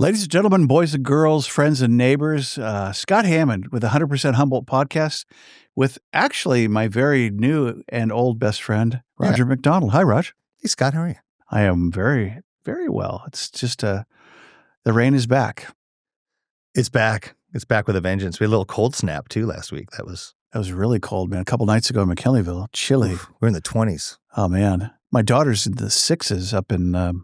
Ladies and gentlemen, boys and girls, friends and neighbors, Scott Hammond with 100% Humboldt podcast with actually my very new and old best friend, Roger Macdonald. Hi, Raj. Hey, Scott. How are you? I am very, very well. It's just the rain is back. It's back. It's back with a vengeance. We had a little cold snap, too, last week. That was really cold, man. A couple nights ago in McKinleyville, chilly. We're in the 20s. Oh, man. My daughter's in the 6s up in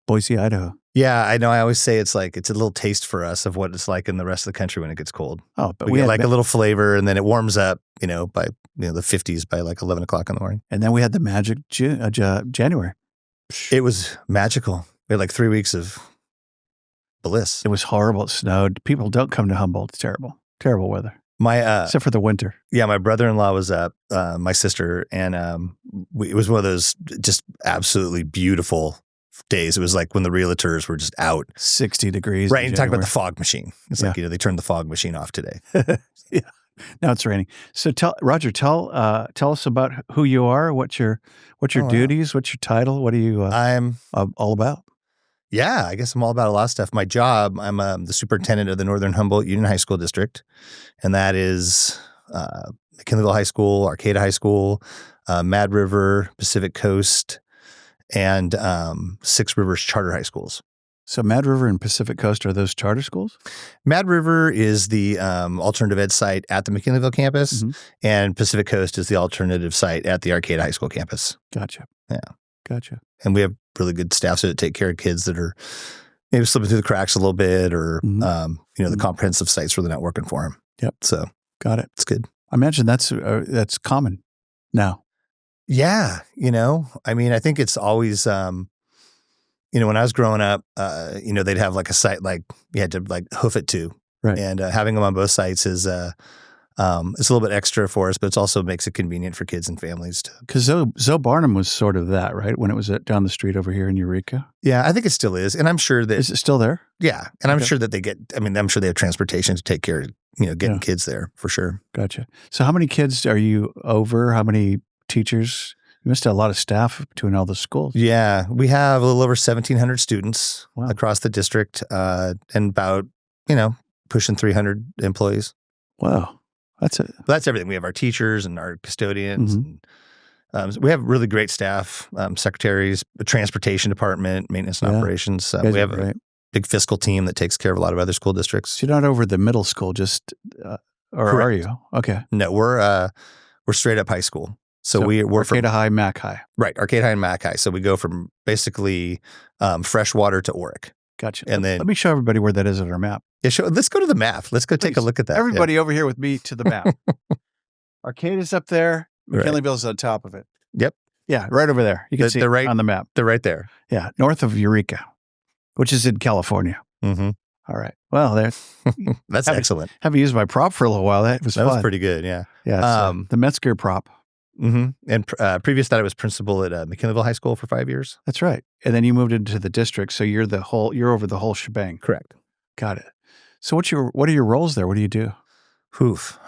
Boise, Idaho. Yeah, I know. I always say it's a little taste for us of what it's like in the rest of the country when it gets cold. Oh, but we get like a little flavor, and then it warms up, by the 50s by like 11 o'clock in the morning. And then we had the magic January. It was magical. We had like 3 weeks of bliss. It was horrible. It snowed. People don't come to Humboldt. It's terrible. Terrible weather. Except for the winter. Yeah, my brother-in-law was up, my sister, and it was one of those just absolutely beautiful days. It was like when the realtors were just out. 60 degrees. Right, and talk about the fog machine. It's like, they turned the fog machine off today. Yeah. Now it's raining. So Roger, tell us about who you are, what's your duties, what's your title, what are you I'm all about? Yeah, I guess I'm all about a lot of stuff. My job, I'm the superintendent of the Northern Humboldt Union High School District, and that is McKinleyville High School, Arcata High School, Mad River, Pacific Coast, and Six Rivers Charter High Schools. So Mad River and Pacific Coast, are those charter schools? Mad River is the alternative ed site at the McKinleyville campus, and Pacific Coast is the alternative site at the Arcata High School campus. Gotcha. Yeah. Gotcha. And we have really good staff that take care of kids that are maybe slipping through the cracks a little bit, or the comprehensive sites really not working for them. Yep. So got it. It's good. I imagine that's common now. Yeah. I mean, I think it's always, when I was growing up, they'd have like a site like you had to like hoof it to. Right. And having them on both sites is it's a little bit extra for us, but it also makes it convenient for kids and families too. Because Zoe Barnum was sort of that, right? When it was down the street over here in Eureka. Yeah, I think it still is. And I'm sure that. Is it still there? Yeah. And I'm sure that I'm sure they have transportation to take care of, getting kids there for sure. Gotcha. So how many kids are you over? How many teachers? You must have a lot of staff between all the schools. Yeah. We have a little over 1,700 students across the district and about, pushing 300 employees. Wow. That's everything. We have our teachers and our custodians. And, so we have really great staff, secretaries, a transportation department, maintenance and operations. We have a big fiscal team that takes care of a lot of other school districts. So you're not over the middle school, just or Correct. are you? Okay. No, we're straight up high school. So we're Arcata High, Mac High. Right, Arcata High and Mac High. So we go from basically freshwater to Oric. Gotcha. And then let me show everybody where that is on our map. Yeah, let's go to the map. Let's go take a look at that. Everybody over here with me to the map. Arcata's up there. McKinleyville's on top of it. Yep. Yeah, right over there. You can see it on the map. They're right there. Yeah, north of Eureka, which is in California. Mm-hmm. All right. Well, that's excellent. Haven't used my prop for a little while. That was fun. That was pretty good. Yeah. Yeah. The Metzger prop. Mm-hmm. And previous to that, I was principal at McKinleyville High School for 5 years. That's right. And then you moved into the district, so you're over the whole shebang. Correct. Got it. So what are your roles there? What do you do? Oof.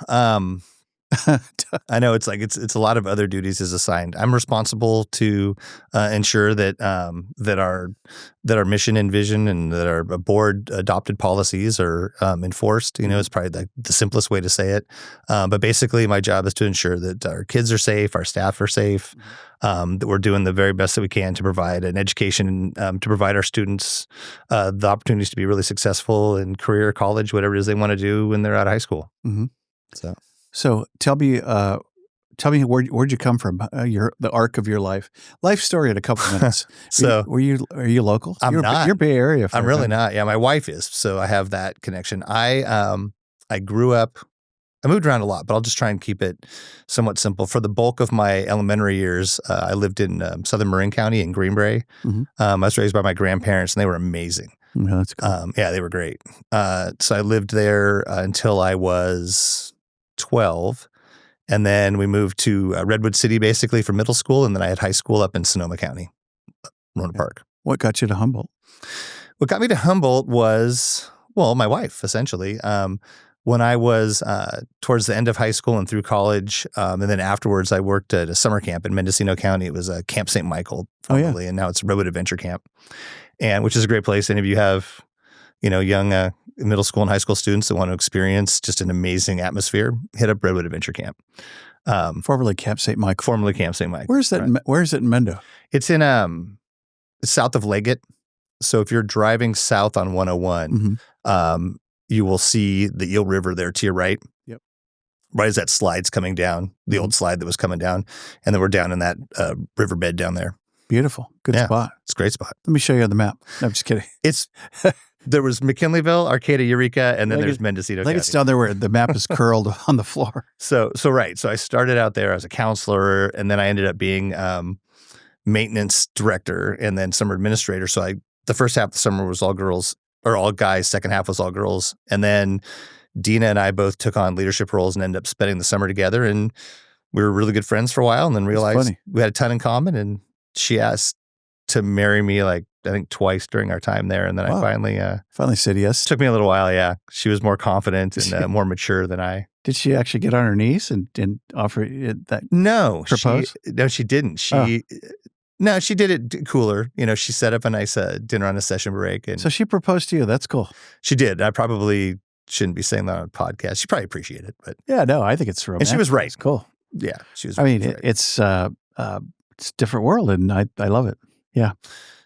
I know it's a lot of other duties is assigned. I'm responsible to ensure that our mission and vision and that our board adopted policies are enforced. It's probably the simplest way to say it. But basically, my job is to ensure that our kids are safe, our staff are safe, that we're doing the very best that we can to provide an education, to provide our students the opportunities to be really successful in career, college, whatever it is they want to do when they're out of high school. Mm-hmm. So tell me where'd you come from? The arc of your life story in a couple of minutes. So are you local? I'm not. You're Bay Area. I'm really not. Yeah, my wife is. So I have that connection. I grew up. I moved around a lot, but I'll just try and keep it somewhat simple. For the bulk of my elementary years, I lived in Southern Marin County in Greenbrae. Mm-hmm. I was raised by my grandparents, and they were amazing. Yeah, that's cool. Yeah, they were great. So I lived there until I was 12. And then we moved to Redwood City basically for middle school. And then I had high school up in Sonoma County, Roanoke Park. What got you to Humboldt? What got me to Humboldt was, my wife, essentially. When I was towards the end of high school and through college, and then afterwards I worked at a summer camp in Mendocino County. It was Camp St. Michael formerly, and now it's Redwood Adventure Camp, and which is a great place. Any of you have young middle school and high school students that want to experience just an amazing atmosphere, hit up Redwood Adventure Camp. Formerly Camp St. Mike. Formerly Camp St. Mike. Where's that? Right. Where is it in Mendo? It's in south of Leggett. So if you're driving south on 101, you will see the Eel River there to your right. Yep. Right as that slide's coming down, the old slide that was coming down, and then we're down in that riverbed down there. Beautiful. Good spot. It's a great spot. Let me show you on the map. No, I'm just kidding. There was McKinleyville, Arcata, Eureka, and then there's Mendocino County. It's down there where the map is curled on the floor. So right. So I started out there as a counselor, and then I ended up being maintenance director and then summer administrator. So the first half of the summer was all girls or all guys. Second half was all girls. And then Dina and I both took on leadership roles and ended up spending the summer together. And we were really good friends for a while, and then realized we had a ton in common. And she asked to marry me, I think twice during our time there. And then I finally said yes. Took me a little while. Yeah. She was more confident and more mature than I. Did she actually get on her knees and offer that? No. Propose? No, she didn't. No, she did it cooler. She set up a nice dinner on a session break. And so she proposed to you. That's cool. She did. I probably shouldn't be saying that on a podcast. She probably appreciated it. But yeah, no, I think it's romantic. And she was right. It's cool. Yeah, she was. I mean, right. It's a different world, and I love it. Yeah.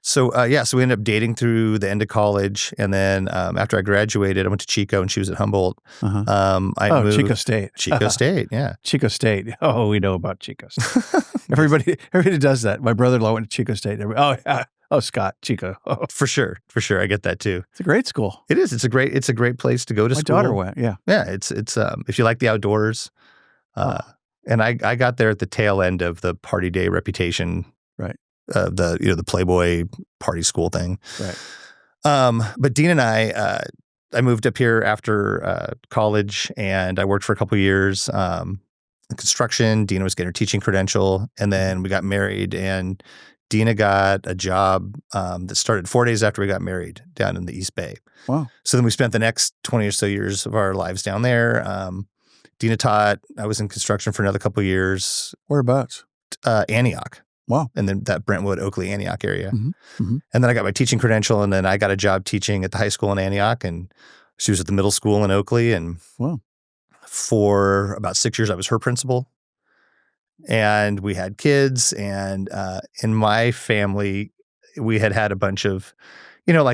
So so we ended up dating through the end of college, and then after I graduated, I went to Chico, and she was at Humboldt. I moved Chico State. Chico State, yeah. Chico State. Oh, we know about Chico State. Everybody does that. My brother-in-law went to Chico State. Scott, Chico. Oh. For sure. I get that too. It's a great school. It is. It's a great place to go to school. My daughter went. Yeah. Yeah. It's if you like the outdoors, and I got there at the tail end of the party day reputation. Right. The Playboy party school thing. Right. But Dean and I moved up here after college, and I worked for a couple of years in construction. Dina was getting her teaching credential, and then we got married, and Dina got a job that started 4 days after we got married down in the East Bay. Wow. So then we spent the next 20 or so years of our lives down there. Dina taught. I was in construction for another couple of years. Whereabouts? Antioch. Wow. And then that Brentwood, Oakley, Antioch area. Mm-hmm. And then I got my teaching credential, and then I got a job teaching at the high school in Antioch, and she was at the middle school in Oakley. And for about 6 years, I was her principal. And we had kids, and in my family, we had a bunch of,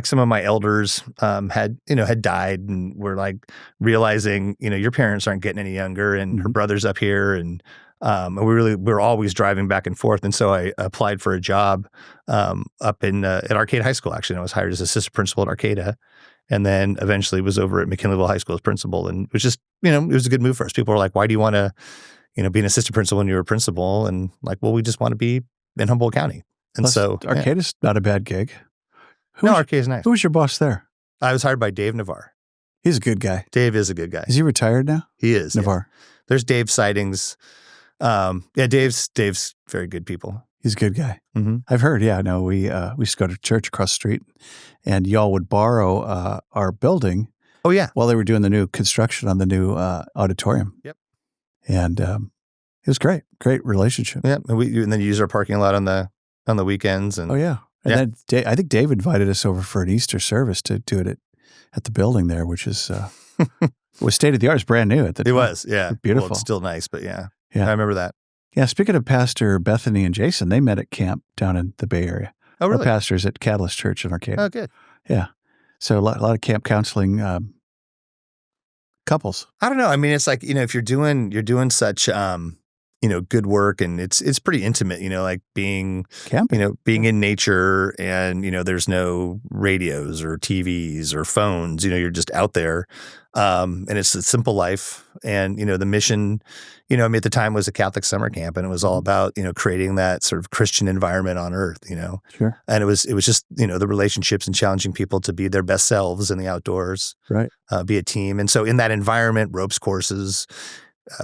some of my elders had died, and were realizing, your parents aren't getting any younger, and her brother's up here, and we're always driving back and forth. And so I applied for a job up in at Arcata High School. Actually, and I was hired as assistant principal at Arcata, and then eventually was over at McKinleyville High School as principal. And it was just, it was a good move for us. People were like, "Why do you want to, be an assistant principal when you were a principal?" And well, we just want to be in Humboldt County. And plus, so Arcata's not a bad gig. Arcata's nice. Who was your boss there? I was hired by Dave Navarre. He's a good guy. Dave is a good guy. Is he retired now? He is. Navarre. Yeah. There's Dave sightings. Dave's very good people. He's a good guy. Mm-hmm. I've heard. Yeah, no, we used to go to church across the street, and y'all would borrow our building. Oh yeah, while they were doing the new construction on the new auditorium. Yep, and it was great relationship. Yeah, and then you use our parking lot on the weekends. And then I think Dave invited us over for an Easter service to do it at the building there, which is was state of the art. It's brand new at the time. It was, yeah, beautiful. Well, it's still nice, but yeah, I remember that. Yeah, speaking of Pastor Bethany and Jason, they met at camp down in the Bay Area. Oh, really? Our pastors at Catalyst Church in Arcata. Oh, good. Yeah, so a lot of camp counseling couples. I don't know. I mean, it's if you're doing such good work, and it's pretty intimate. Being camping. Being in nature, and there's no radios or TVs or phones. You're just out there. And it's a simple life. And, the mission, at the time was a Catholic summer camp, and it was all about, creating that sort of Christian environment on earth, Sure. And it was just, the relationships and challenging people to be their best selves in the outdoors, right. Be a team. And so in that environment, ropes courses,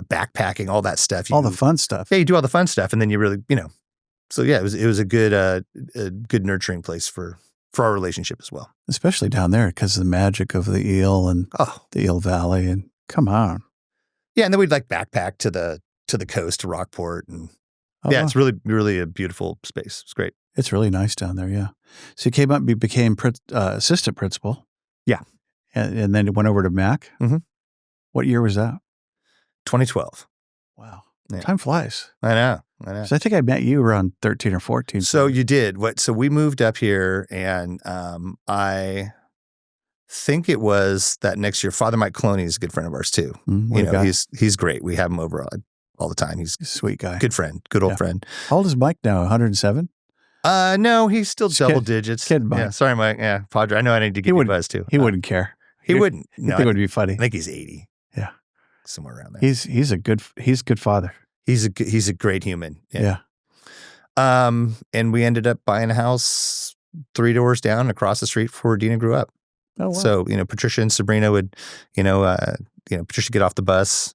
backpacking, all that stuff. All the fun stuff. Yeah, you do all the fun stuff. And then you really, so yeah, it was a good nurturing place for our relationship as well. Especially down there because of the magic of the eel and the Eel Valley. And come on. Yeah, and then we'd backpack to the coast, to Rockport. And it's really, really a beautiful space. It's great. It's really nice down there, yeah. So you came up and became assistant principal. Yeah. And then it went over to Mac? Mhm. What year was that? 2012. Wow. Yeah. Time flies. I know. 'Cause I think I met you around 13 or 14. So you did. So we moved up here, and I think it was that next year. Father Mike Cloney is a good friend of ours too. What a guy. He's great. We have him over all the time. He's a sweet guy. good friend, good old friend. How old is Mike now? 107? No, he's still double digits. Kid Mike. Yeah, sorry, Mike. Yeah, Padre. I know I need to give you a buzz too. He wouldn't care. He wouldn't. I No, think it would be funny. I think he's 80. Yeah, somewhere around there. He's a good father. He's a great human. Yeah. And we ended up buying a house 3 doors down across the street before Dina grew up. Oh, wow. So, Patricia and Sabrina would, Patricia get off the bus,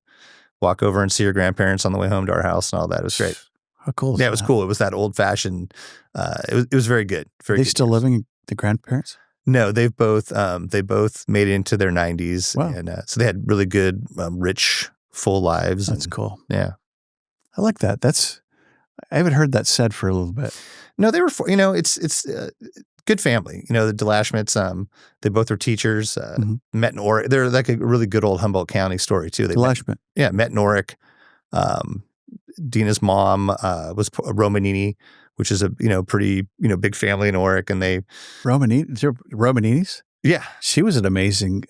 walk over and see her grandparents on the way home to our house and all that. It was great. How cool is Yeah, that? it was cool. It was that old fashioned, it was very good. Very Are they good still years. living, the grandparents? No, they both made it into their 90s. Wow. And so they had really good, rich, full lives. That's cool. Yeah. I like that. I haven't heard that said for a little bit. No, they were, it's good family. The DeLashmits, they both were teachers, met in Oric. They're like a really good old Humboldt County story too. They DeLashmit. met in Oric. Dina's mom was Romanini, which is a pretty big family in Oric, and they Romaninis? Yeah, she was an amazing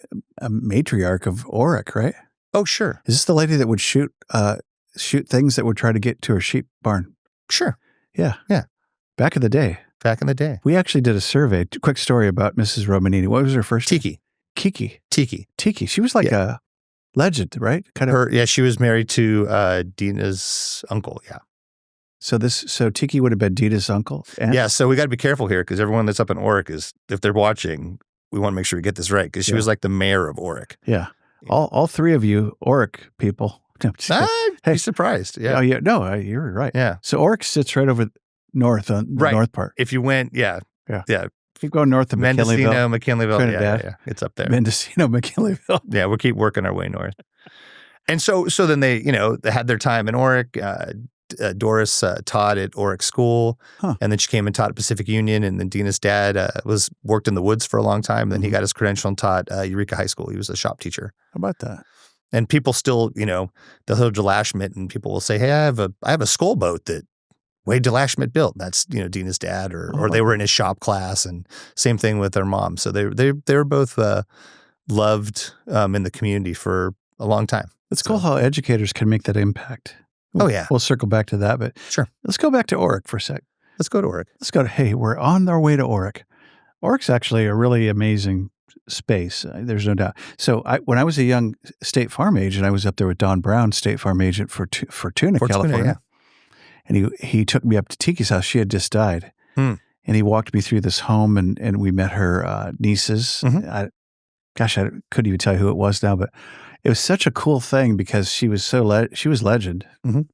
matriarch of Oric, right? Oh, sure. Is this the lady that would shoot things that would try to get to her sheep barn? Sure. Yeah. Yeah. Back in the day. We actually did a survey. Quick story about Mrs. Romanini. What was her first name? Tiki. She was like a legend, right? She was married to Dina's uncle. Yeah. So Tiki would have been Dina's uncle. Yeah. So we got to be careful here because everyone that's up in Oric if they're watching, we want to make sure we get this right because she was like the mayor of Oric. Yeah. All three of you Oric people. I'd be surprised. Yeah. Oh yeah. No, you're right. Yeah. So Oric sits right over north on the north part. If you went, yeah. Keep going north of McKinleyville. Yeah. It's up there. Mendocino, McKinleyville. Yeah. We'll keep working our way north. And so then they, they had their time in Oric. Doris taught at Oric School, and then she came and taught at Pacific Union. And then Dina's dad worked in the woods for a long time. And then he got his credential and taught Eureka High School. He was a shop teacher. How about that? And people still, they'll hear DeLashmit, and people will say, "Hey, I have a skull boat that Wade DeLashmit built." That's Dina's dad, or they were in his shop class, and same thing with their mom. So they were both loved in the community for a long time. It's cool how educators can make that impact. Oh, yeah. We'll circle back to that, but sure. Let's go back to Oric for a sec. Let's go to Oric. Hey, we're on our way to Oric. Oric's actually a really amazing space. There's no doubt. So when I was a young State Farm agent, I was up there with Don Brown, State Farm agent for Fortuna, California. And he took me up to Tiki's house. She had just died. And he walked me through this home, and we met her nieces. I couldn't even tell you who it was now, but it was such a cool thing because she was she was legend,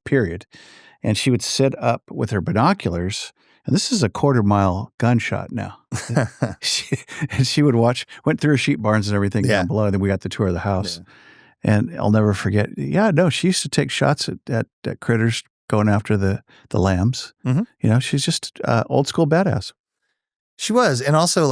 period. And she would sit up with her binoculars, and this is a 1/4-mile gunshot now. she would went through her sheep barns and everything down below, and then we got the tour of the house. Yeah. And I'll never forget. Yeah, no, she used to take shots at critters going after the lambs. She's just old school badass. She was. And also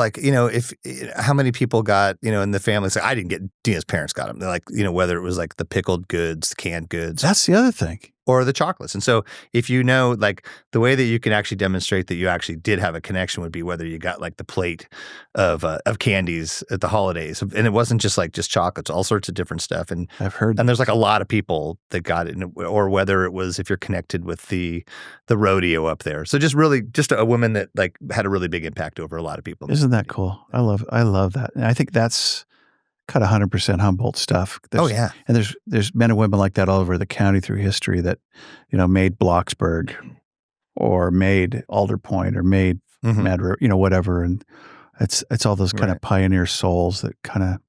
how many people got, in the family, it's like, I didn't get, Dina's parents got them. They're like, whether it was like the pickled goods, the canned goods. That's the other thing. Or the chocolates. And so if the way that you can actually demonstrate that you actually did have a connection would be whether you got like the plate of candies at the holidays. And it wasn't just chocolates, all sorts of different stuff. And I've heard. And there's like a lot of people that got it, or whether it was if you're connected with the rodeo up there. So just a woman that had a really big impact over a lot of people. Isn't that cool? I love that. And I think that's kind of 100% Humboldt stuff. Yeah. And there's men and women like that all over the county through history that, made Blocksburg or made Alder Point or made Mad River, whatever. And it's all those kind of pioneer souls that kind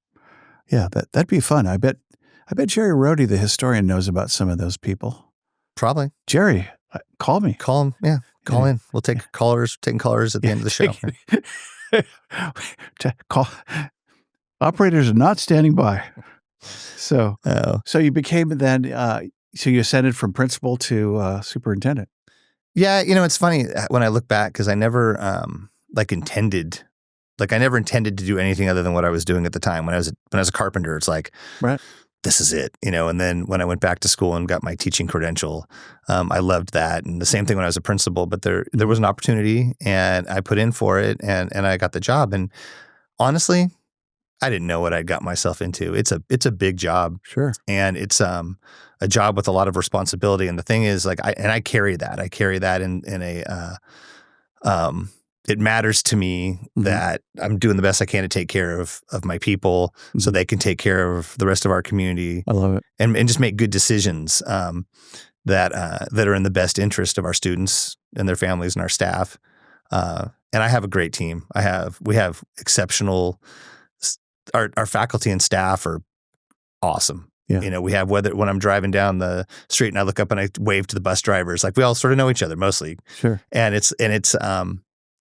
of, that'd be fun. I bet Jerry Rohde, the historian, knows about some of those people. Probably. Jerry, call me. Call him. Yeah. Call in. We'll take taking callers at the end of the show. Call. Operators are not standing by. So you became then, so you ascended from principal to superintendent. Yeah. It's funny when I look back because I never intended like I never intended to do anything other than what I was doing at the time. When I was a carpenter, it's like, Right. this is it, And then when I went back to school and got my teaching credential, I loved that. And the same thing when I was a principal, but there was an opportunity and I put in for it and I got the job. And honestly, I didn't know what I'd got myself into. It's a big job. Sure. And it's a job with a lot of responsibility. And the thing is, like, I carry that. I carry that in a it matters to me that I'm doing the best I can to take care of my people so they can take care of the rest of our community. I love it. And just make good decisions that are in the best interest of our students and their families and our staff. And I have a great team. We have exceptional. Our faculty and staff are awesome. Yeah. We have when I'm driving down the street and I look up and I wave to the bus drivers, like we all sort of know each other mostly. Sure. And it's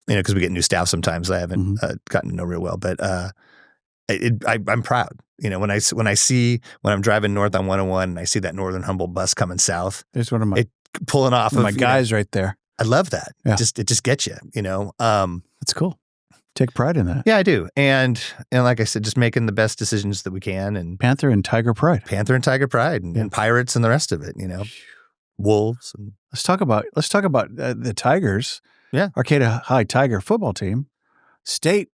because we get new staff sometimes I haven't gotten to know real well, but I'm proud. When I'm driving north on 101 and I see that Northern Humboldt bus coming south, there's one of my pulling off my guys right there. I love that. Yeah. It just gets you. That's cool. Take pride in that. Yeah, I do. And like I said, just making the best decisions that we can, and Panther and Tiger Pride, and Pirates and the rest of it. Wolves. And let's talk about the Tigers. Yeah, Arcata High Tiger football team, state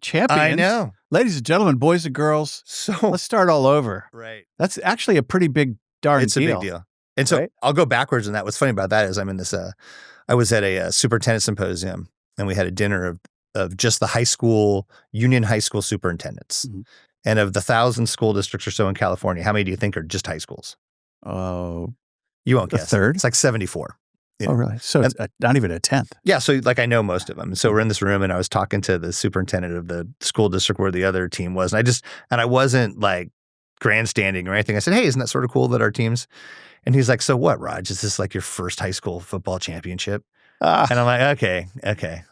champions. I know, ladies and gentlemen, boys and girls. So let's start all over. Right. That's actually a pretty big darn It's deal. a big deal. And so I'll go backwards on that. What's funny about that is I'm in this. I was at a superintendent symposium, and we had a dinner of just the union high school superintendents. Mm-hmm. And of the 1,000 school districts or so in California, how many do you think are just high schools? Oh, you won't a guess. third? It's like 74. Oh, really? So it's not even a tenth. Yeah. So like I know most of them. So we're in this room and I was talking to the superintendent of the school district where the other team was. And I wasn't like grandstanding or anything. I said, hey, isn't that sort of cool that our teams? And he's like, so what, Raj? Is this like your first high school football championship? And I'm like, okay,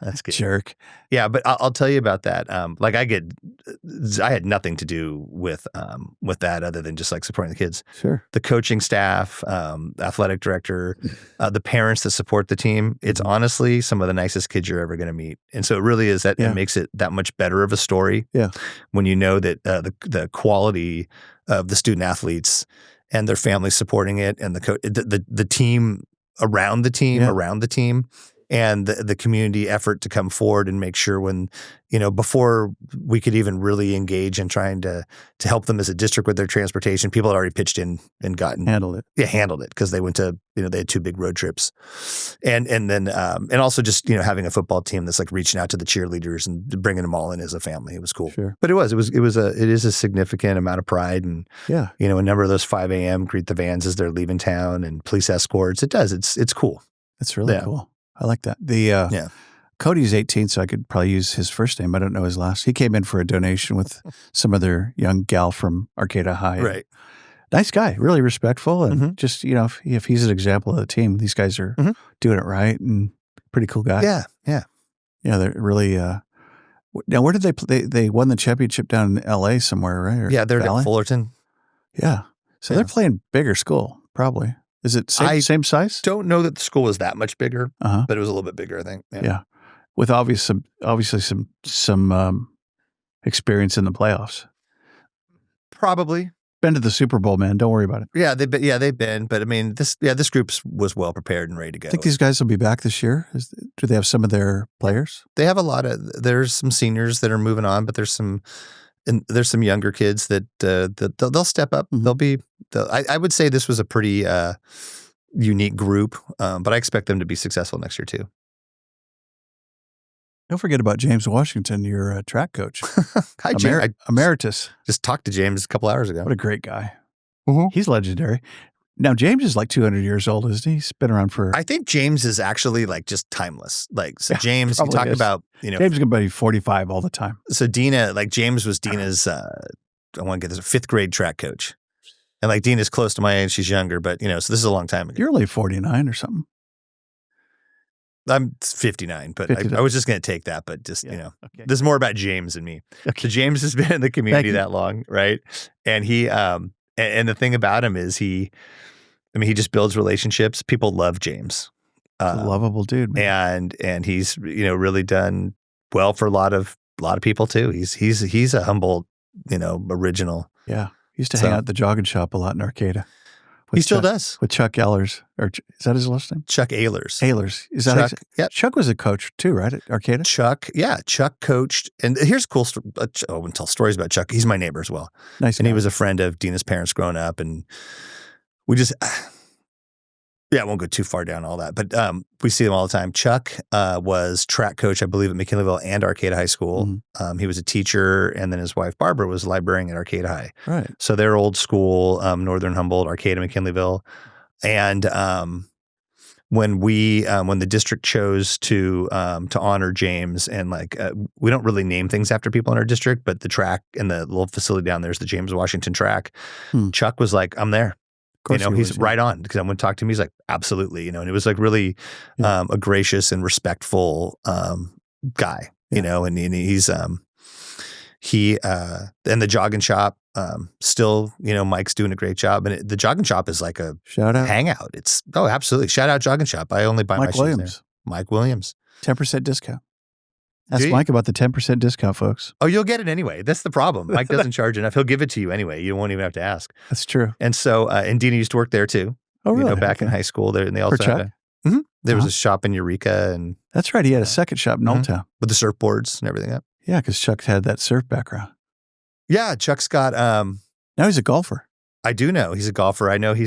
that's good. Jerk. Yeah, but I'll tell you about that. I had nothing to do with that other than just like supporting the kids. Sure. The coaching staff, athletic director, the parents that support the team. It's honestly some of the nicest kids you're ever going to meet. And so it really is that it makes it that much better of a story. Yeah. When you know that the quality of the student athletes and their families supporting it, and the team around the team, and the community effort to come forward and make sure when, before we could even really engage in trying to help them as a district with their transportation, people had already pitched in and handled it because they went to, they had 2 big road trips. And then also just, having a football team that's like reaching out to the cheerleaders and bringing them all in as a family. It was cool. Sure. But it is a significant amount of pride. And, a number of those 5 a.m. greet the vans as they're leaving town and police escorts. It's cool. It's really cool. I like that. Cody's 18, so I could probably use his first name. I don't know his last. He came in for a donation with some other young gal from Arcata High. Right. Nice guy, really respectful. And just, if he's an example of the team, these guys are doing it right and pretty cool guy. Yeah. Yeah. Yeah. They're really, now where did they play? They won the championship down in LA somewhere, right? Or They're Valley? at Fullerton. Yeah. So they're playing bigger school, probably. Is it same size? Don't know that the school was that much bigger, but it was a little bit bigger, I think. Yeah. With obviously some experience in the playoffs. Probably. Been to the Super Bowl, man. Don't worry about it. Yeah, they've been. But I mean, this group was well prepared and ready to go. I think these guys will be back this year. Do they have some of their players? They have there's some seniors that are moving on, but there's some younger kids that they'll step up. I would say this was a pretty unique group, but I expect them to be successful next year too. Don't forget about James Washington, your track coach. Hi, James. Emeritus. Just talked to James a couple hours ago. What a great guy. He's legendary. Now, James is like 200 years old, isn't he? He's been around for... I think James is actually like just timeless. Like, so James, you talk about, James is going to be 45 all the time. So Dina, like James was Dina's, I want to get this, 5th grade track coach. And like Dina's close to my age, she's younger, but so this is a long time ago. You're only 49 or something. I'm 59, but 59. I was just going to take that, but just, Okay. This is more about James and me. Okay. So James has been in the community that long, right? And he, and the thing about him is he just builds relationships. People love James. He's a lovable dude, man. And he's, really done well for a lot of lot of people too. He's a Humboldt, original. Yeah. He used to hang out at the jogging shop a lot in Arcata. He still does. With Chuck Ehlers. Is that his last name? Chuck Ehlers. Ehlers. Is that Chuck? Yep. Chuck was a coach too, right, at Arcata? Chuck coached. And here's a cool story. I wouldn't tell stories about Chuck. He's my neighbor as well. Nice. And he was a friend of Dina's parents growing up. And we just, I won't go too far down all that. But we see him all the time. Chuck was track coach, I believe, at McKinleyville and Arcata High School. Mm-hmm. He was a teacher. And then his wife, Barbara, was a librarian at Arcata High. Right. So they're old school, Northern Humboldt, Arcata, McKinleyville. And when the district chose to honor James, and we don't really name things after people in our district, but the track and the little facility down there is the James Washington track. Chuck was like, I'm there. He's right on, because I went to talk to him. He's like, absolutely. And it was like really a gracious and respectful guy, and he's and the jogging shop, still, Mike's doing a great job. And the jogging shop is like a shout out hangout. Absolutely. Shout out jogging shop. I only buy my shoes there. Mike Williams. 10% discount. Ask Mike about the 10% discount, folks. Oh, you'll get it anyway. That's the problem. Mike doesn't charge enough. He'll give it to you anyway. You won't even have to ask. That's true. And so, and Dina used to work there too. Oh, really? Back in high school there, and they also had there was a shop in Eureka, and that's right. He had a second shop in Old Town with the surfboards and everything. Yeah, because Chuck had that surf background. Yeah, Chuck's got. Now he's a golfer. I do know he's a golfer. I know he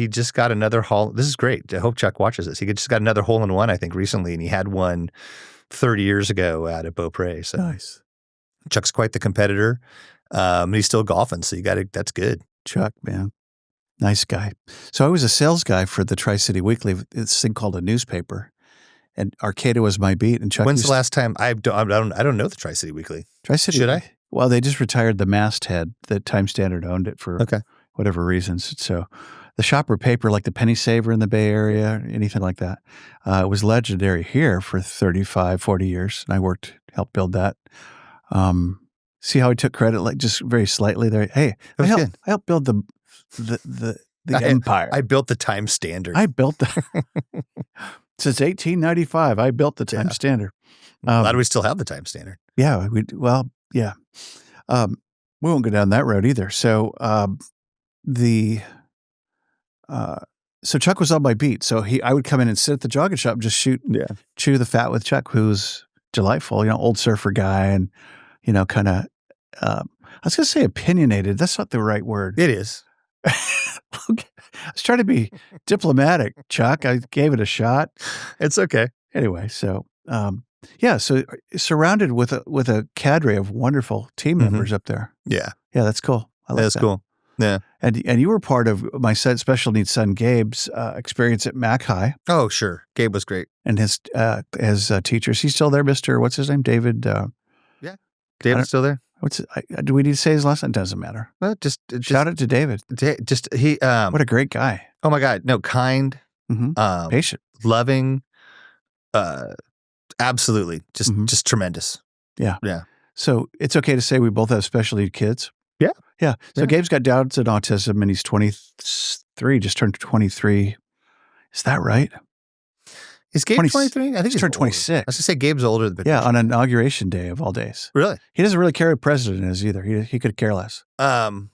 just got another hole. This is great. I hope Chuck watches this. He just got another hole in one, I think, recently, and he had one 30 years ago out at Beaupre. So nice. Chuck's quite the competitor. He's still golfing, so that's good. Chuck, man. Nice guy. So I was a sales guy for the Tri-City Weekly, this thing called a newspaper, and Arcata was my beat. And Chuck. When's the last time? I don't know the Tri-City Weekly. Tri-City. Should I? Well, they just retired the masthead. The Time Standard owned it for whatever reasons. So the shopper paper, like the Penny Saver in the Bay Area, anything like that, was legendary here for 35, 40 years. And I helped build that. See how I took credit, like just very slightly there. Hey, I helped build the empire. I built the Time Standard. I built that. Since 1895, I built the Time Standard. Glad we still have the Time Standard. Yeah. Yeah. We won't go down that road either. So so Chuck was on my beat. So I would come in and sit at the jogging shop and just chew the fat with Chuck, who's delightful, old surfer guy, and kind of I was going to say opinionated. That's not the right word. It is. Okay. I was trying to be diplomatic, Chuck. I gave it a shot. It's okay. Anyway, so so surrounded with a cadre of wonderful team members up there. Yeah. Yeah, that's cool. I like that's cool. Yeah. And you were part of my special needs son Gabe's experience at Mac High. Oh, sure. Gabe was great. And his teachers. He's still there, Mr. What's his name? David. Yeah. David's still there. Do we need to say his last name? Doesn't matter. Well, just shout out to David. What a great guy. Oh my God. No, kind, patient, loving, absolutely. Just tremendous. Yeah. Yeah. So it's okay to say we both have special need kids. Yeah. Yeah. So Gabe's got Down's and autism, and he's 23, just turned 23. Is that right? Is Gabe 23? I think he's turned 26. I was going to say Gabe's older than Yeah, on inauguration day of all days. Really? He doesn't really care who president is either. He could care less. No,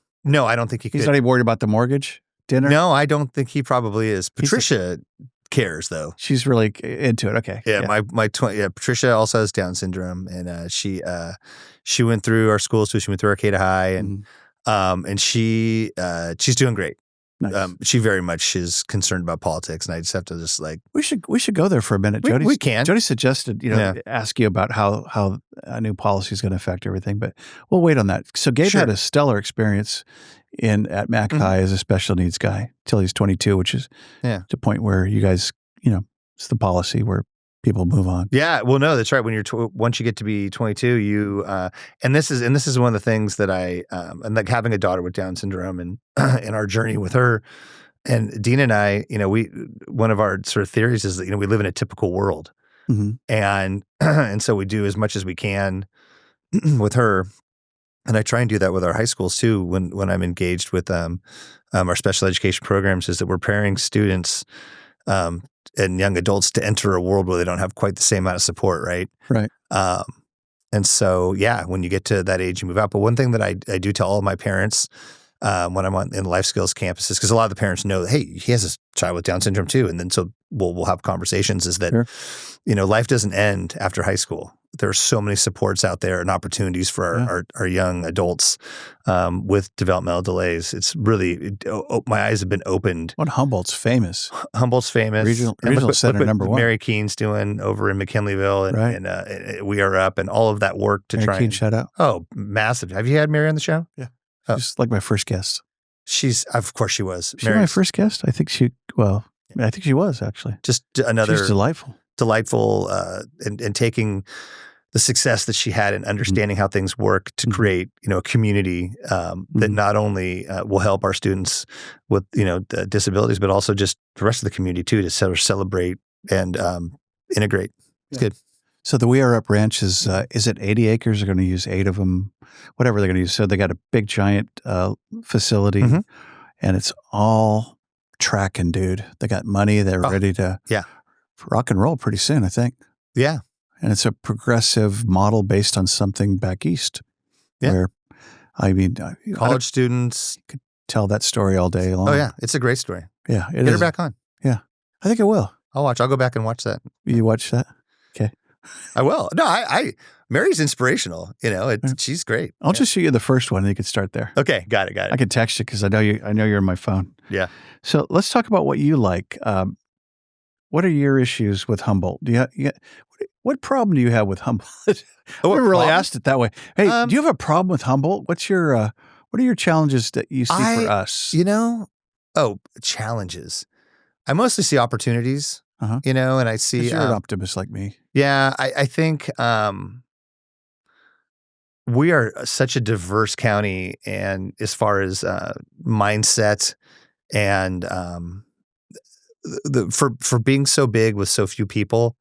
I don't think he could. He's not even worried about the mortgage dinner? No, I don't think he probably is. Patricia cares, though. She's really into it. Okay. Yeah, Patricia also has Down syndrome, and she went through our schools too. She went through Arcata High, and she's doing great. Nice. She very much is concerned about politics, and I just have to just like we should go there for a minute. We can. Jody suggested ask you about how a new policy is going to affect everything, but we'll wait on that. So Gabe had a stellar experience at Mac High as a special needs guy till he's 22, which is the point where you guys it's the policy where people move on. Yeah, well, no, that's right. When once you get to be 22, you and this is one of the things that and like having a daughter with Down syndrome and in our journey with her, and Dina and I, one of our sort of theories is that we live in a typical world, and so we do as much as we can with her, and I try and do that with our high schools too. When I'm engaged with our special education programs, is that we're pairing students and young adults to enter a world where they don't have quite the same amount of support, right? Right. And so, yeah, when you get to that age, you move out. But one thing that I do tell all of my parents when I'm in the life skills campuses, because a lot of the parents know, hey, he has a child with Down syndrome too, and then so we'll have conversations. Is that life doesn't end after high school. There are so many supports out there and opportunities for our young adults with developmental delays. It's really my eyes have been opened. What Humboldt's famous? Humboldt's famous. Regional Center look number one. Mary Keene's doing over in McKinleyville, and We Are Up, and all of that work to Mary try. Keene, shout out. Oh, massive! Have you had Mary on the show? Yeah, she's like my first guest. Of course she was. She's my first guest. I think she was actually. Just another. She's delightful, and taking the success that she had in understanding how things work to create, a community that not only will help our students with, disabilities, but also just the rest of the community too, to sort of celebrate and integrate. It's good. So the We Are Up Ranch is it 80 acres? They're going to use 8 of them, whatever they're going to use. So they got a big giant facility, and it's all tracking, dude. They got money. They're ready to rock and roll pretty soon, I think. Yeah. And it's a progressive model based on something back east. Yeah. Where, I mean, college students could tell that story all day long. Oh, yeah. It's a great story. Yeah. Get her back on. Yeah. I think I will. I'll watch. I'll go back and watch that. You watch that? Okay. I will. No, Mary's inspirational. She's great. I'll just shoot you the first one and you can start there. Okay. Got it. I can text you because I know you're on my phone. Yeah. So let's talk about what you like. What are your issues with Humboldt? What problem do you have with Humboldt? I never really asked it that way. Hey, do you have a problem with Humboldt? What are your challenges that you see for us? Challenges. I mostly see opportunities, and I see. You're an optimist like me. Yeah, I think we are such a diverse county, and as far as mindset and for being so big with so few people,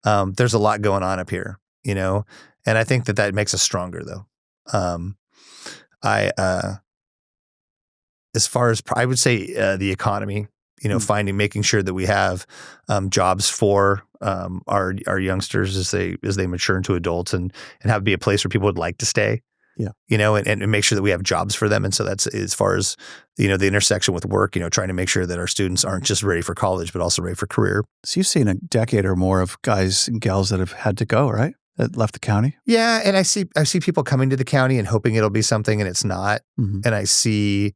there's a lot going on up here, and I think that makes us stronger, though. As far as I would say, the economy, making sure that we have jobs for our youngsters as they mature into adults, and have be a place where people would like to stay. Yeah. And make sure that we have jobs for them. And so that's as far as, the intersection with work, trying to make sure that our students aren't just ready for college, but also ready for career. So you've seen a decade or more of guys and gals that have had to go, right? That left the county? Yeah. And I see people coming to the county and hoping it'll be something, and it's not. And I see,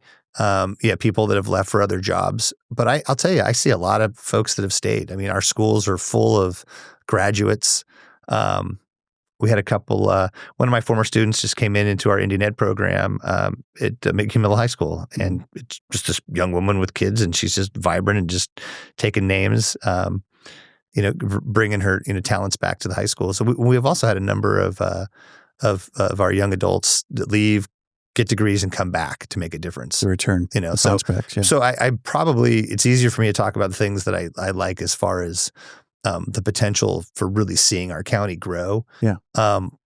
people that have left for other jobs. But I'll tell you, I see a lot of folks that have stayed. I mean, our schools are full of graduates. We had a couple, one of my former students just came into our Indian Ed program at McKean Middle High School. And it's just this young woman with kids, and she's just vibrant and just taking names, bringing her, talents back to the high school. So we have also had a number of our young adults that leave, get degrees, and come back to make a difference. The return. So I probably, it's easier for me to talk about the things that I like as far as the potential for really seeing our county grow. Yeah.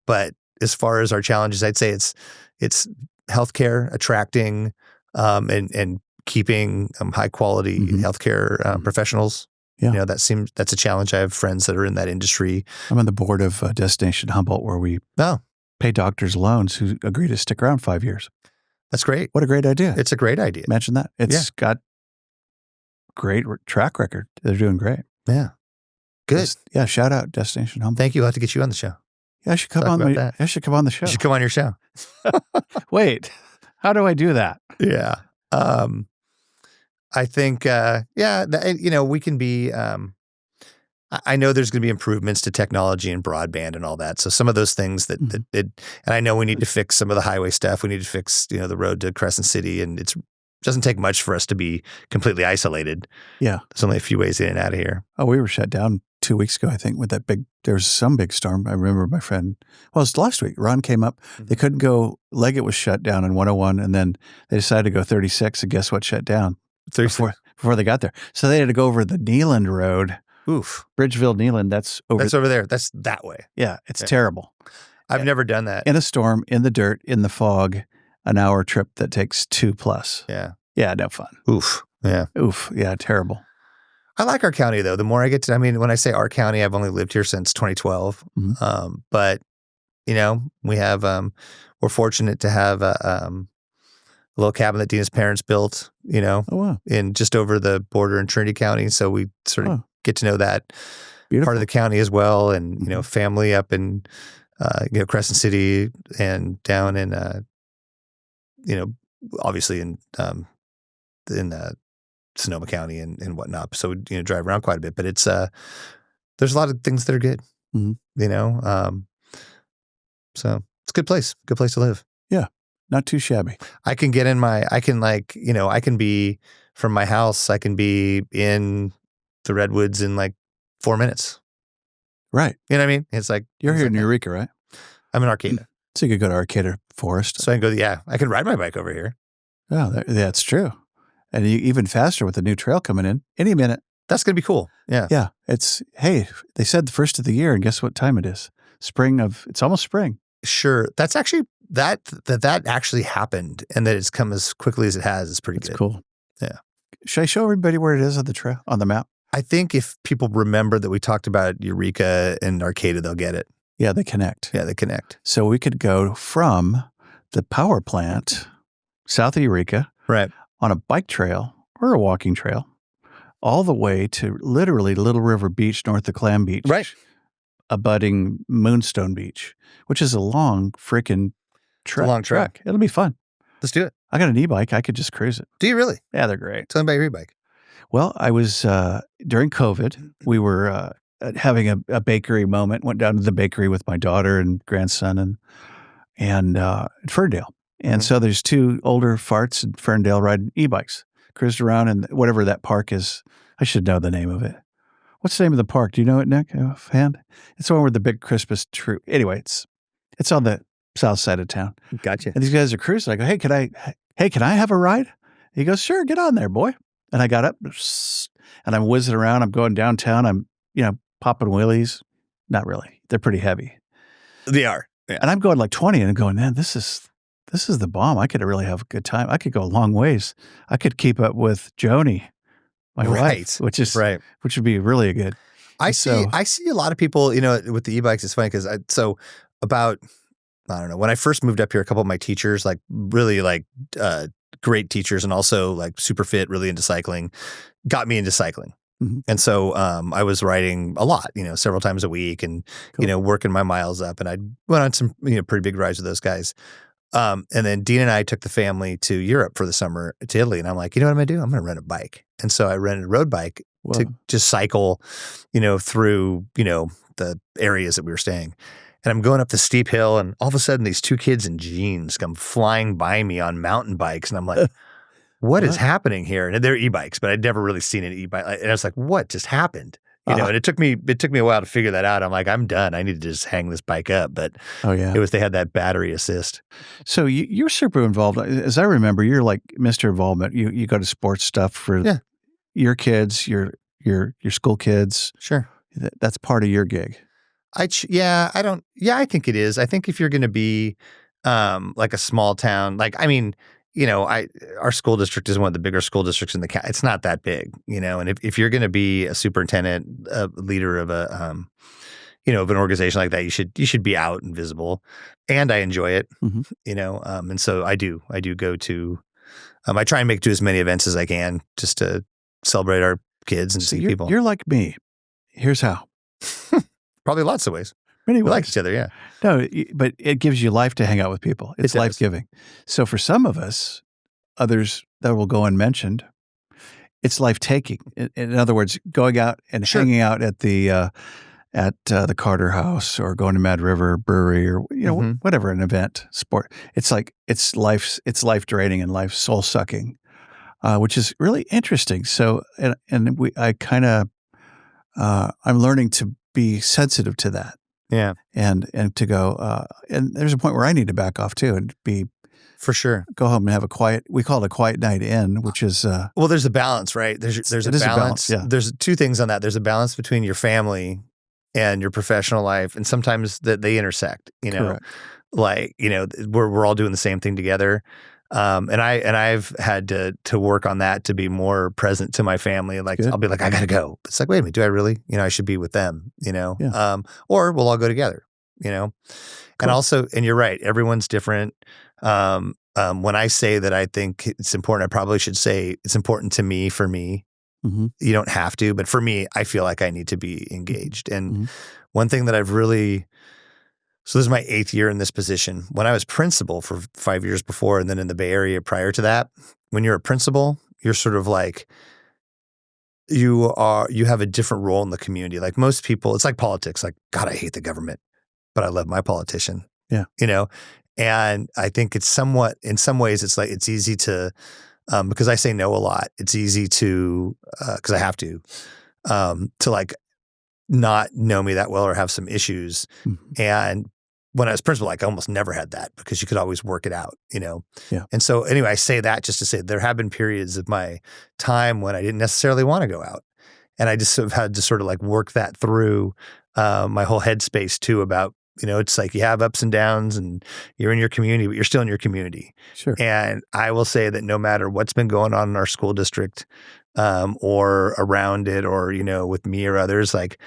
But as far as our challenges, I'd say it's healthcare, attracting and keeping high quality healthcare professionals. Yeah. That's a challenge. I have friends that are in that industry. I'm on the board of Destination Humboldt, where we pay doctors loans who agree to stick around 5 years. That's great. What a great idea. It's a great idea. Imagine that. It's got great track record. They're doing great. Yeah. Good. Shout out Destination Humboldt. Thank you. I'll have to get you on the show. Yeah, I should come on. I should come on the show. You should come on your show. Wait, how do I do that? Yeah. I think, we can be, I know there's going to be improvements to technology and broadband and all that. So some of those things and I know we need to fix some of the highway stuff. We need to fix, the road to Crescent City, and it doesn't take much for us to be completely isolated. Yeah. There's only a few ways in and out of here. Oh, we were shut down 2 weeks ago, I think, with there was some big storm. I remember my friend, it was last week, Ron came up. They couldn't go, Leggett was shut down in 101, and then they decided to go 36, and guess what shut down? Before they got there. So they had to go over the Neyland Road. Oof. Bridgeville, Neyland, that's over there. That's that way. Yeah, it's terrible. I've never done that. In a storm, in the dirt, in the fog, an hour trip that takes 2+. Yeah. Yeah, no fun. Oof. Yeah. Oof. Yeah, terrible. I like our county, though. The more I get to, when I say our county, I've only lived here since 2012. But, We have we're fortunate to have a little cabin that Dina's parents built, Oh, wow. in just over the border in Trinity County. So we sort of Oh, get to know that beautiful. part of the county as well, and Mhm. family up in Crescent City and down in obviously in Sonoma County and whatnot. So we drive around quite a bit, but it's there's a lot of things that are good, Mhm. So it's a good place to live. Yeah. Not too shabby. I can get I can be from my house, I can be in the redwoods in like 4 minutes. Right. You know what I mean? It's like You're things here like in that. Eureka, right? I'm in Arcata. So you could go to Arcata Forest. So I can go, yeah, I can ride my bike over here. Oh, that's true. And even faster with the new trail coming in any minute. That's going to be cool. Yeah. Yeah. Hey, they said the first of the year, and guess what time it is? It's almost spring. Sure. That's actually, that actually happened, and that it's come as quickly as it has is pretty That's good. cool. Yeah. Should I show everybody where it is on the trail, on the map? I think if people remember that we talked about Eureka and Arcata, they'll get it. Yeah, they connect. Yeah, they connect. So we could go from the power plant south of Eureka, right, on a bike trail or a walking trail, all the way to literally Little River Beach, north of Clam Beach, right, abutting Moonstone Beach, which is a long freaking trek. long trek. It'll be fun. Let's do it. I got an e-bike. I could just cruise it. Do you really? Yeah, they're great. Tell me about your e-bike. Well, I was during COVID. We were having a bakery moment. Went down to the bakery with my daughter and grandson, and at Ferndale. And so there's two older farts in Ferndale riding e-bikes. Cruised around in whatever that park is. I should know the name of it. What's the name of the park? Do you know it, Nick? Offhand? It's the one where the big Christmas tree. Anyway, it's on the south side of town. Gotcha. And these guys are cruising. I go, hey, can I have a ride? He goes, sure, get on there, boy. And I got up and I'm whizzing around. I'm going downtown. I'm, popping wheelies. Not really. They're pretty heavy. They are. Yeah. And I'm going like 20 and I'm going, man, this is the bomb. I could really have a good time. I could go a long ways. I could keep up with Joni, my wife, which would be really good. I see a lot of people, with the e-bikes. It's funny because I don't know, when I first moved up here, a couple of my teachers, like really like great teachers and also like super fit, really into cycling, got me into cycling. Mm-hmm. And so I was riding a lot, several times a week and, cool. Working my miles up. And I went on some, pretty big rides with those guys. And then Dean and I took the family to Europe for the summer to Italy. And I'm like, you know what I'm going to do? I'm going to rent a bike. And so I rented a road bike to just cycle, through, the areas that we were staying. And I'm going up the steep hill, and all of a sudden these two kids in jeans come flying by me on mountain bikes. And I'm like, what is happening here? And they're e-bikes, but I'd never really seen an e-bike. And I was like, what just happened? And it took me a while to figure that out. I'm like, I'm done. I need to just hang this bike up. But they had that battery assist. So you're super involved. As I remember, you're like Mr. Involvement. You go to sports stuff for your kids, your school kids. Sure. That's part of your gig. I think it is. I think if you're going to be like a small town, like, I mean, our school district is one of the bigger school districts in the county. It's not that big, and if you're going to be a superintendent, a leader of of an organization like that, you should be out and visible. And I enjoy it, and so I do go to, I try and make to as many events as I can just to celebrate our kids and see people. You're like me. Here's how. Probably lots of ways. Many we ways. like each other, yeah. No, but it gives you life to hang out with people. It's life-giving. So for some of us, others that will go unmentioned, it's life-taking. In other words, going out and hanging out at the Carter House or going to Mad River Brewery or whatever, an event, sport. It's like it's life-draining and life soul-sucking, which is really interesting. So I'm learning to be sensitive to that. Yeah. And to go, and there's a point where I need to back off too and for sure, go home and have we call it a quiet night in, which is, well, there's a balance, right? There's a balance. Yeah. There's two things on that. There's a balance between your family and your professional life. And sometimes that they intersect, Correct. Like, we're all doing the same thing together. And I've had to work on that to be more present to my family. Like, I'll be like, I gotta go. It's like, wait a minute, do I really? I should be with them, Yeah. Or we'll all go together, And Cool. also, and you're right, everyone's different. When I say that I think it's important, I probably should say it's important to me for me. Mm-hmm. You don't have to, but for me, I feel like I need to be engaged. And Mm-hmm. one thing that I've really So this is my 8th year in this position. When I was principal for 5 years before, and then in the Bay Area prior to that, when you're a principal, you're sort of like, you have a different role in the community. Like most people, it's like politics. Like, God, I hate the government, but I love my politician. Yeah. And I think it's somewhat, in some ways, it's like, it's easy to, because I say no a lot, it's easy to, because I have to like not know me that well or have some issues. Mm-hmm. And when I was principal, like I almost never had that because you could always work it out, Yeah. And so anyway, I say that just to say there have been periods of my time when I didn't necessarily want to go out. And I just sort of had to sort of like work that through my whole headspace too about, it's like you have ups and downs and you're in your community, but you're still in your community. Sure. And I will say that no matter what's been going on in our school district or around it or, with me or others, like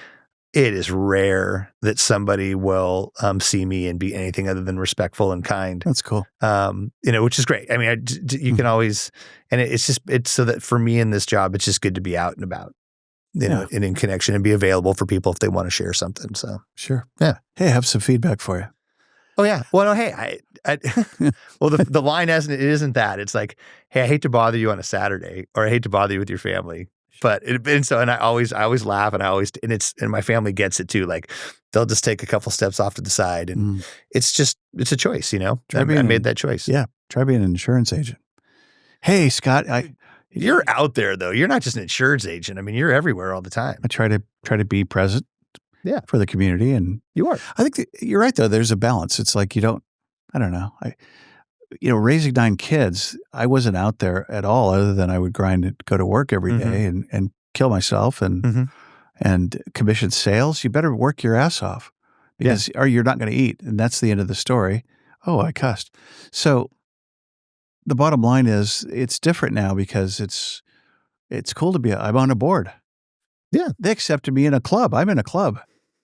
it is rare that somebody will see me and be anything other than respectful and kind. That's cool. Which is great. I mean, you can always, and it's so that for me in this job, it's just good to be out and about, and in connection and be available for people if they want to share something. So sure. Yeah. Hey, I have some feedback for you. Oh yeah. Well, no, hey, well, the line isn't that. It's like, hey, I hate to bother you on a Saturday, or I hate to bother you with your family. But I always laugh, and and my family gets it too. Like they'll just take a couple steps off to the side, and it's a choice, I made that choice. Yeah, try being an insurance agent. Hey, Scott, you're out there though. You're not just an insurance agent. I mean, you're everywhere all the time. I try to be present, for the community, and you are. I think you're right though. There's a balance. It's like I don't know. Raising 9 kids, I wasn't out there at all other than I would grind and go to work every day and kill myself and commission sales. You better work your ass off because or you're not going to eat. And that's the end of the story. Oh, I cussed. So the bottom line is it's different now because it's cool to be, I'm on a board. Yeah. They accepted me in a club. I'm in a club.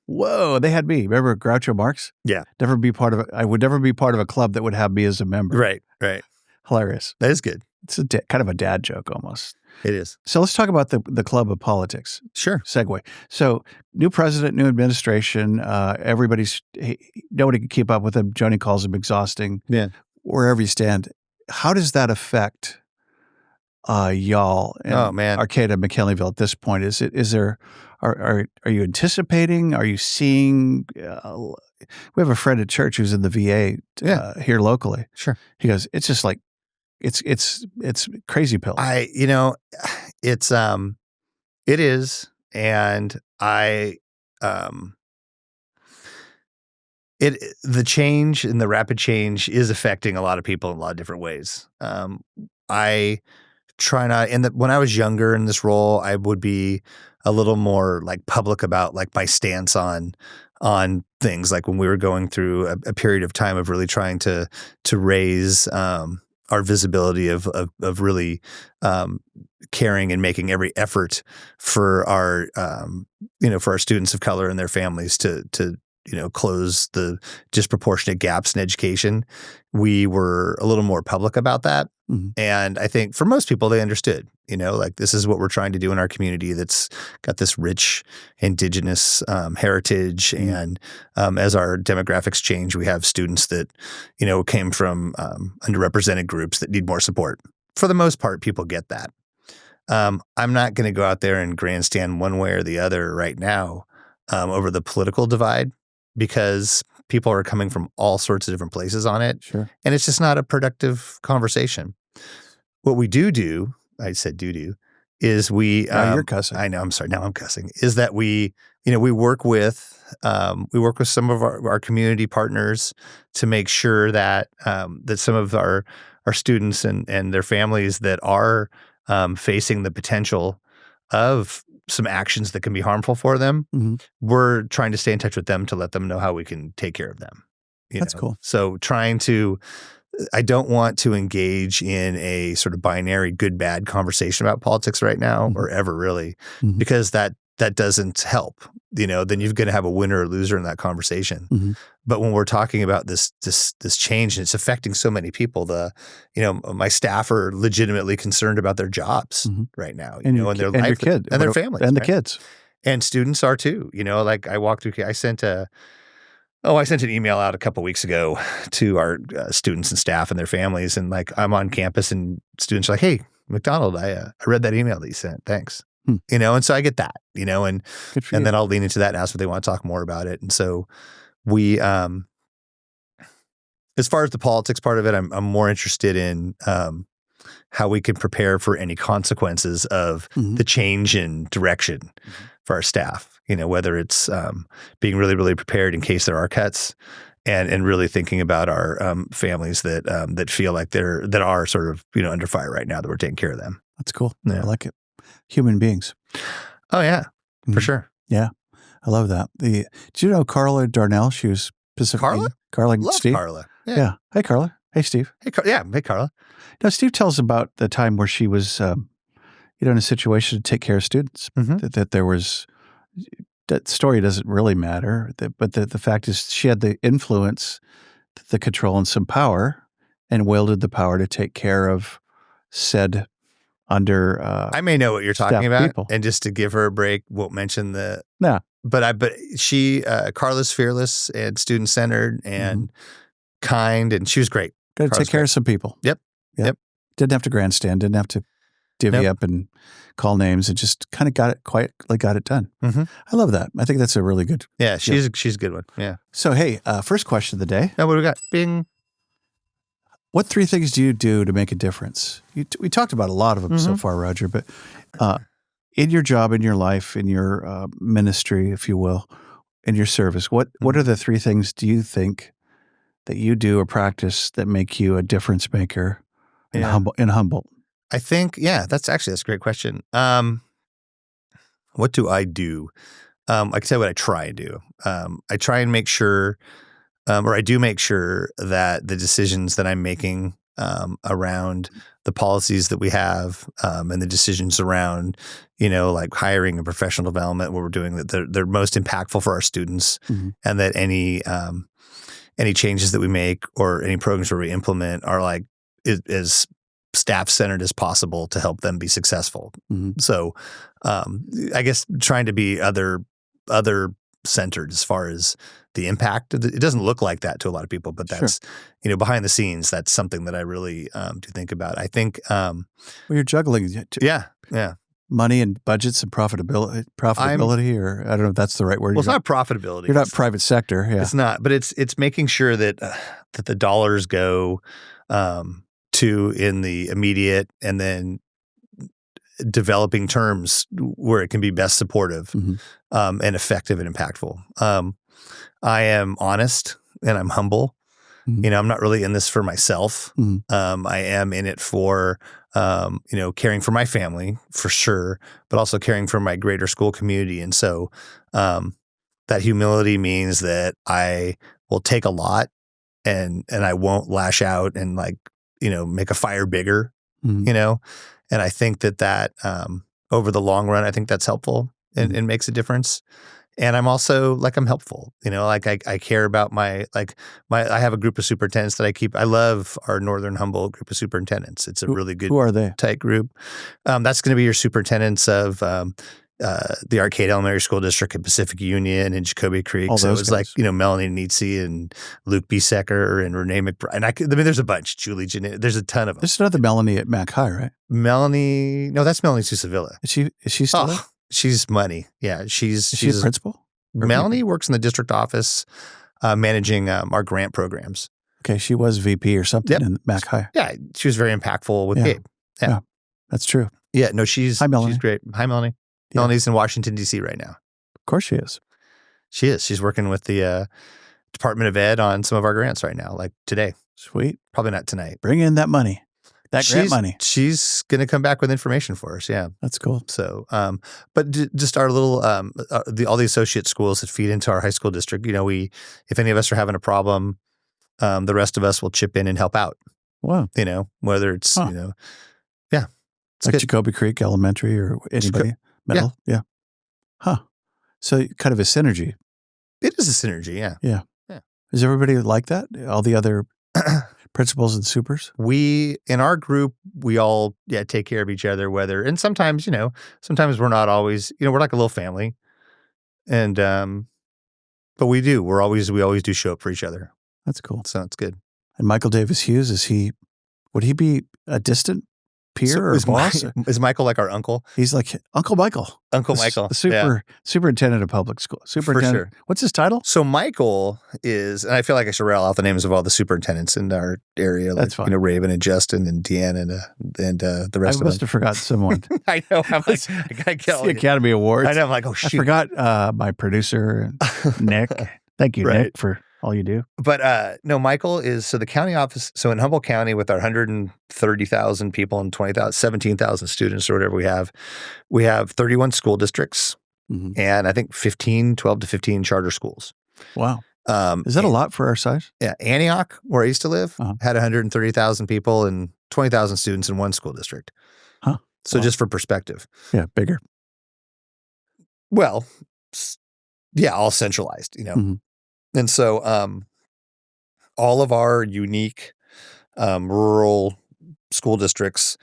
Whoa, they had me. Remember Groucho Marx? Yeah. I would never be part of a club that would have me as a member. Right. Hilarious. That is good. It's kind of a dad joke almost. It is. So let's talk about the club of politics. Sure. Segue. So new president, new administration, nobody can keep up with him. Joni calls him exhausting. Yeah. Wherever you stand, how does that affect y'all in Arcata, McKinleyville at this point? Are you anticipating? Are you seeing? We have a friend at church who's in the VA here locally. Sure. He goes, it's just like it's crazy pills. It is, and the change and the rapid change is affecting a lot of people in a lot of different ways. I try not, when I was younger in this role, I would be a little more like public about like my stance on things. Like when we were going through a period of time of really trying to raise our visibility of really caring and making every effort for our for our students of color and their families to close the disproportionate gaps in education. We were a little more public about that. Mm-hmm. And I think for most people, they understood, like this is what we're trying to do in our community that's got this rich indigenous heritage. Mm-hmm. And as our demographics change, we have students that, came from underrepresented groups that need more support. For the most part, people get that. I'm not going to go out there and grandstand one way or the other right now over the political divide, because people are coming from all sorts of different places on it. Sure. And it's just not a productive conversation. What we do, I said do, is we now you're cussing. I know, I'm sorry, now I'm cussing. Is that we work with some of our community partners to make sure that that some of our students and their families that are facing the potential of some actions that can be harmful for them, mm-hmm. we're trying to stay in touch with them to let them know how we can take care of them. That's cool. So I don't want to engage in a sort of binary good-bad conversation about politics right now, mm-hmm. or ever really, mm-hmm. because that that doesn't help, then you're going to have a winner or loser in that conversation. Mm-hmm. But when we're talking about this change and it's affecting so many people, my staff are legitimately concerned about their jobs right now, and and their and life your kid and their families and the right? kids. And students are too, like I walked through, I sent an email out a couple weeks ago to our students and staff and their families. And like, I'm on campus and students are like, "Hey, Macdonald, I read that email that you sent. Thanks." And so I get that, and then I'll lean into that and ask if they want to talk more about it. And so we, as far as the politics part of it, I'm more interested in how we can prepare for any consequences of the change in direction for our staff, whether it's being really, really prepared in case there are cuts and really thinking about our families that feel like that are sort of, under fire right now, that we're taking care of them. That's cool. Yeah. I like it. Human beings. Oh yeah, for sure. Yeah. I love that. Did you know Carla Darnell? She was Carla? Carla and Love Steve. Carla. Yeah. Hey, Carla. Hey, Steve. Hey, Hey, Carla. Now, Steve tells about the time where she was, in a situation to take care of students. That there was, that story doesn't really matter. But the fact is, she had the influence, the control, and some power, and wielded the power to take care of said under. I may know what you're talking about, people. And just to give her a break, won't mention the. No. But she, Carla's fearless and student centered and kind, and she was great. Got to take care of some people. Yep. Didn't have to grandstand. Didn't have to divvy up and call names. And just kind of got it done. I love that. I think that's a really good. Yeah, she's a good one. Yeah. So hey, first question of the day. Now what do we got? Bing. What 3 things do you do to make a difference? We talked about a lot of them so far, Roger. But in your job, in your life, in your ministry, if you will, in your service, what are the 3 things do you think that you do or practice that make you a difference maker in Humboldt? I think, that's a great question. What do I do? I can tell you what I try and do. I try and make sure, or I do make sure that the decisions that I'm making around the policies that we have and the decisions around, like hiring and professional development, what we're doing, that they're most impactful for our students, and that any changes that we make or any programs where we implement are like as staff-centered as possible to help them be successful. So I guess trying to be other centered as far as the impact. It doesn't look like that to a lot of people, but that's, behind the scenes, that's something that I really do think about. I think well, you're juggling money and budgets and profitability, or I don't know if that's the right word. Well, it's not profitability. You're not private sector. Yeah. It's not, but it's making sure that the dollars go to in the immediate and then developing terms where it can be best supportive and effective and impactful. I am honest and I'm humble. I'm not really in this for myself. I am in it for, caring for my family for sure, but also caring for my greater school community. And so that humility means that I will take a lot and I won't lash out and make a fire bigger, and I think that over the long run, I think that's helpful and makes a difference. And I'm also I'm helpful, I care about I have a group of superintendents that I keep. I love our Northern Humboldt group of superintendents. It's a really good, who are they? Tight group. That's going to be your superintendents of the Arcata Elementary School District and Pacific Union and Jacoby Creek. So it was guys. Melanie Nietzsche and Luke B. Secker and Renee McBride. And I mean, there's a bunch. Julie Jeanette. There's a ton of them. There's another Melanie at Mac High, right? No, that's Melanie Susavilla. Is she still there? She's money. Yeah, she's a principal? Melanie works in the district office managing our grant programs. Okay, she was VP or something in Mac High. Yeah, she was very impactful with Gabe. Yeah, that's true. Yeah, no, hi, Melanie. She's great. Hi, Melanie. Yeah. Melanie's in Washington, D.C. right now. Of course she is. She is. She's working with the Department of Ed on some of our grants right now, like today. Sweet. Probably not tonight. Bring in that money. Grant money. She's going to come back with information for us. Yeah. That's cool. So, but just our little, all the associate schools that feed into our high school district, if any of us are having a problem, the rest of us will chip in and help out. Wow. Whether it's, Like Jacoby Creek Elementary or anybody. Middle. Yeah. Huh. So kind of a synergy. It is a synergy, yeah. Yeah. Yeah. Is everybody like that? All the other principals and supers? In our group, we all take care of each other, and sometimes, sometimes we're not always, we're like a little family. And but we always do show up for each other. That's cool. So it's good. And Michael Davis Hughes, would he be a distant peer or boss? Is Michael like our uncle? He's like Uncle Michael. Uncle Michael. The superintendent of public school. Superintendent. For sure. What's his title? So Michael is, and I feel like I should rattle out the names of all the superintendents in our area. That's fine. Raven and Justin and Deanna and the rest of them. I must have forgotten someone. I know. I'm like, the Academy Awards. I know. I'm like, oh, shoot. I forgot my producer, Nick. Thank you, Nick, for all you do. But no, Michael is, so the county office, so in Humboldt County with our 130,000 people and 17,000 students or whatever we have 31 school districts and I think 12 to 15 charter schools. Wow. Is that a lot for our size? Yeah. Antioch, where I used to live, had 130,000 people and 20,000 students in one school district. Huh. So just for perspective. Yeah, bigger. Well, yeah, all centralized, And so all of our unique rural school districts,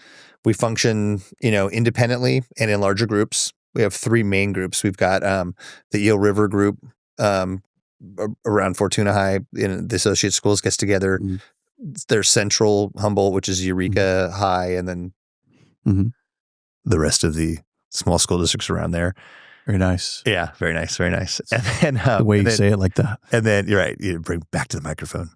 we function, independently and in larger groups. We have 3 main groups. We've got the Eel River group around Fortuna High, the associate schools gets together. There's Central Humboldt, which is Eureka High, and then the rest of the small school districts around there. Very nice. Yeah, very nice, very nice. And then the way you say it like that. And then you're right. You bring back to the microphone.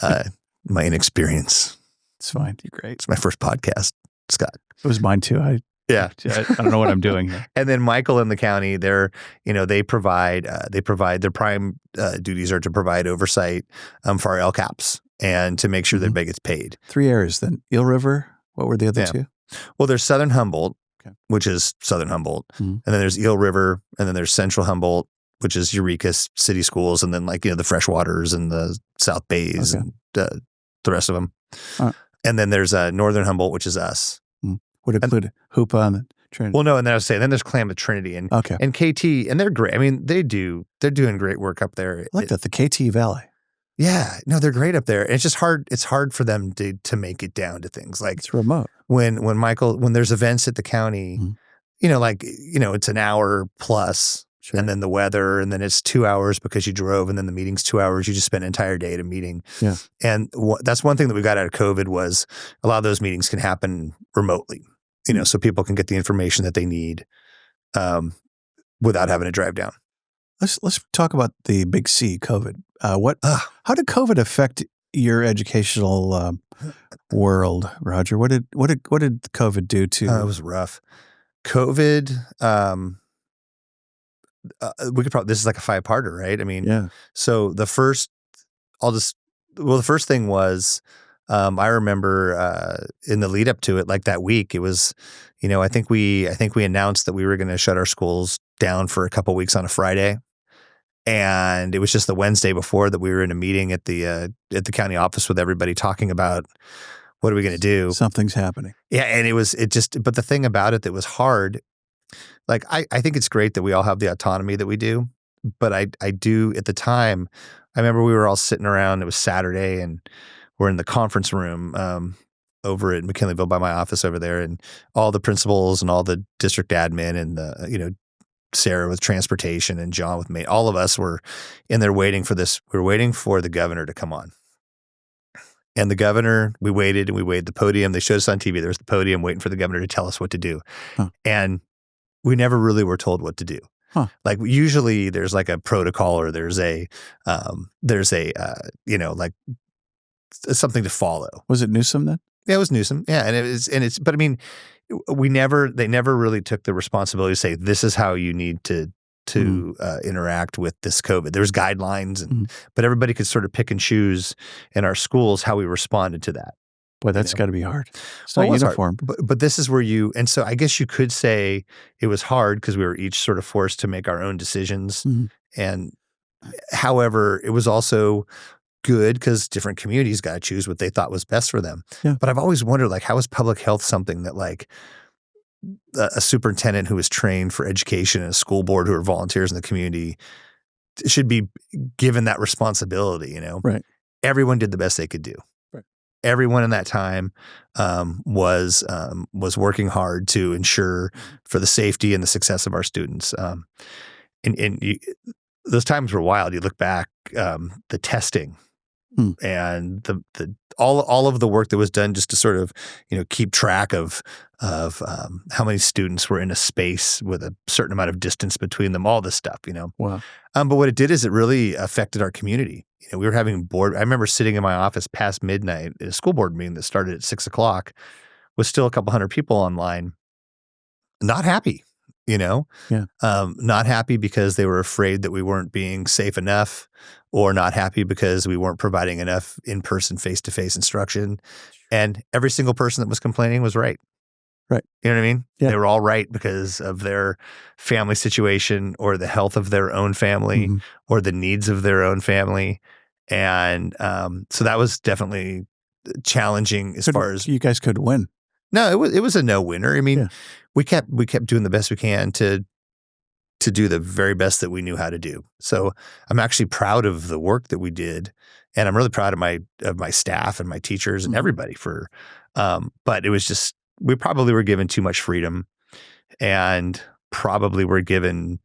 My inexperience. It's fine. You're great. It's my first podcast, Scott. It was mine too. I don't know what I'm doing here. And then Michael in the county, they provide their prime duties are to provide oversight for our LCAPs and to make sure that everybody gets paid. 3 areas then. Eel River. What were the other 2? Well, there's Southern Humboldt. Okay. Which is Southern Humboldt. And then there's Eel River, and then there's Central Humboldt, which is Eureka City Schools, and then the Freshwaters and the South Bays and the rest of them. And then there's Northern Humboldt, which is us. Would include Hoopa and Trinity. Well, no, and then I was saying, then there's Klamath Trinity and KT, and they're great. I mean, they're doing great work up there. I like that, the KT Valley. Yeah, no, they're great up there. And it's just hard. It's hard for them to make it down to things like it's remote. When there's events at the county, it's an hour plus, and then the weather, and then it's 2 hours because you drove, and then the meeting's 2 hours. You just spend an entire day at a meeting. Yeah, and that's one thing that we got out of COVID was a lot of those meetings can happen remotely. So people can get the information that they need without having to drive down. Let's talk about the big C, COVID. How did COVID affect your educational world, Roger? What did COVID do to? It was rough. COVID. We could probably. This is like a 5-parter, right? I mean, yeah. So the first thing was, I remember in the lead up to it, like that week, it was, I think we announced that we were going to shut our schools down for a couple weeks on a Friday. And it was just the Wednesday before that we were in a meeting at the county office with everybody talking about what are we going to do? Something's happening. Yeah. And but the thing about it that was hard, like, I think it's great that we all have the autonomy that we do, but I do at the time, I remember we were all sitting around, it was Saturday and we're in the conference room over at McKinleyville by my office over there, and all the principals and all the district admin and the, Sarah with transportation and John with me, all of us were in there waiting for this. We were waiting for the governor to come on. And the governor, we waited the podium. They showed us on TV. There was the podium waiting for the governor to tell us what to do. Huh. And we never really were told what to do. Huh. Like usually there's like a protocol or there's something to follow. Was it Newsom then? Yeah, it was Newsom. Yeah. But I mean, they never really took the responsibility to say, this is how you need to interact with this COVID. There's guidelines, but everybody could sort of pick and choose in our schools how we responded to that. Boy, that's got to be hard. It's not uniform. But this is where and so I guess you could say it was hard because we were each sort of forced to make our own decisions. And however, it was also good because different communities got to choose what they thought was best for them. Yeah. But I've always wondered, like, how is public health something that, like, a superintendent who is trained for education and a school board who are volunteers in the community should be given that responsibility, Right. Everyone did the best they could do. Right. Everyone in that time was working hard to ensure for the safety and the success of our students. Those times were wild. You look back, the testing and the all of the work that was done just to sort of keep track of how many students were in a space with a certain amount of distance between them. All this stuff, Wow. But what it did is it really affected our community. We were having board. I remember sitting in my office past midnight at a school board meeting that started at 6:00, with still a couple hundred people online, not happy. Yeah. Not happy because they were afraid that we weren't being safe enough, or not happy because we weren't providing enough in-person, face-to-face instruction. And every single person that was complaining was right. Right. You know what I mean? Yeah. They were all right because of their family situation or the health of their own family or the needs of their own family. And so that was definitely challenging as far as you guys could win. No, it was a no-winner. I mean, we kept doing the best we can to do the very best that we knew how to do. So I'm actually proud of the work that we did, and I'm really proud of my staff and my teachers and everybody for. But it was just we probably were given too much freedom, and probably were given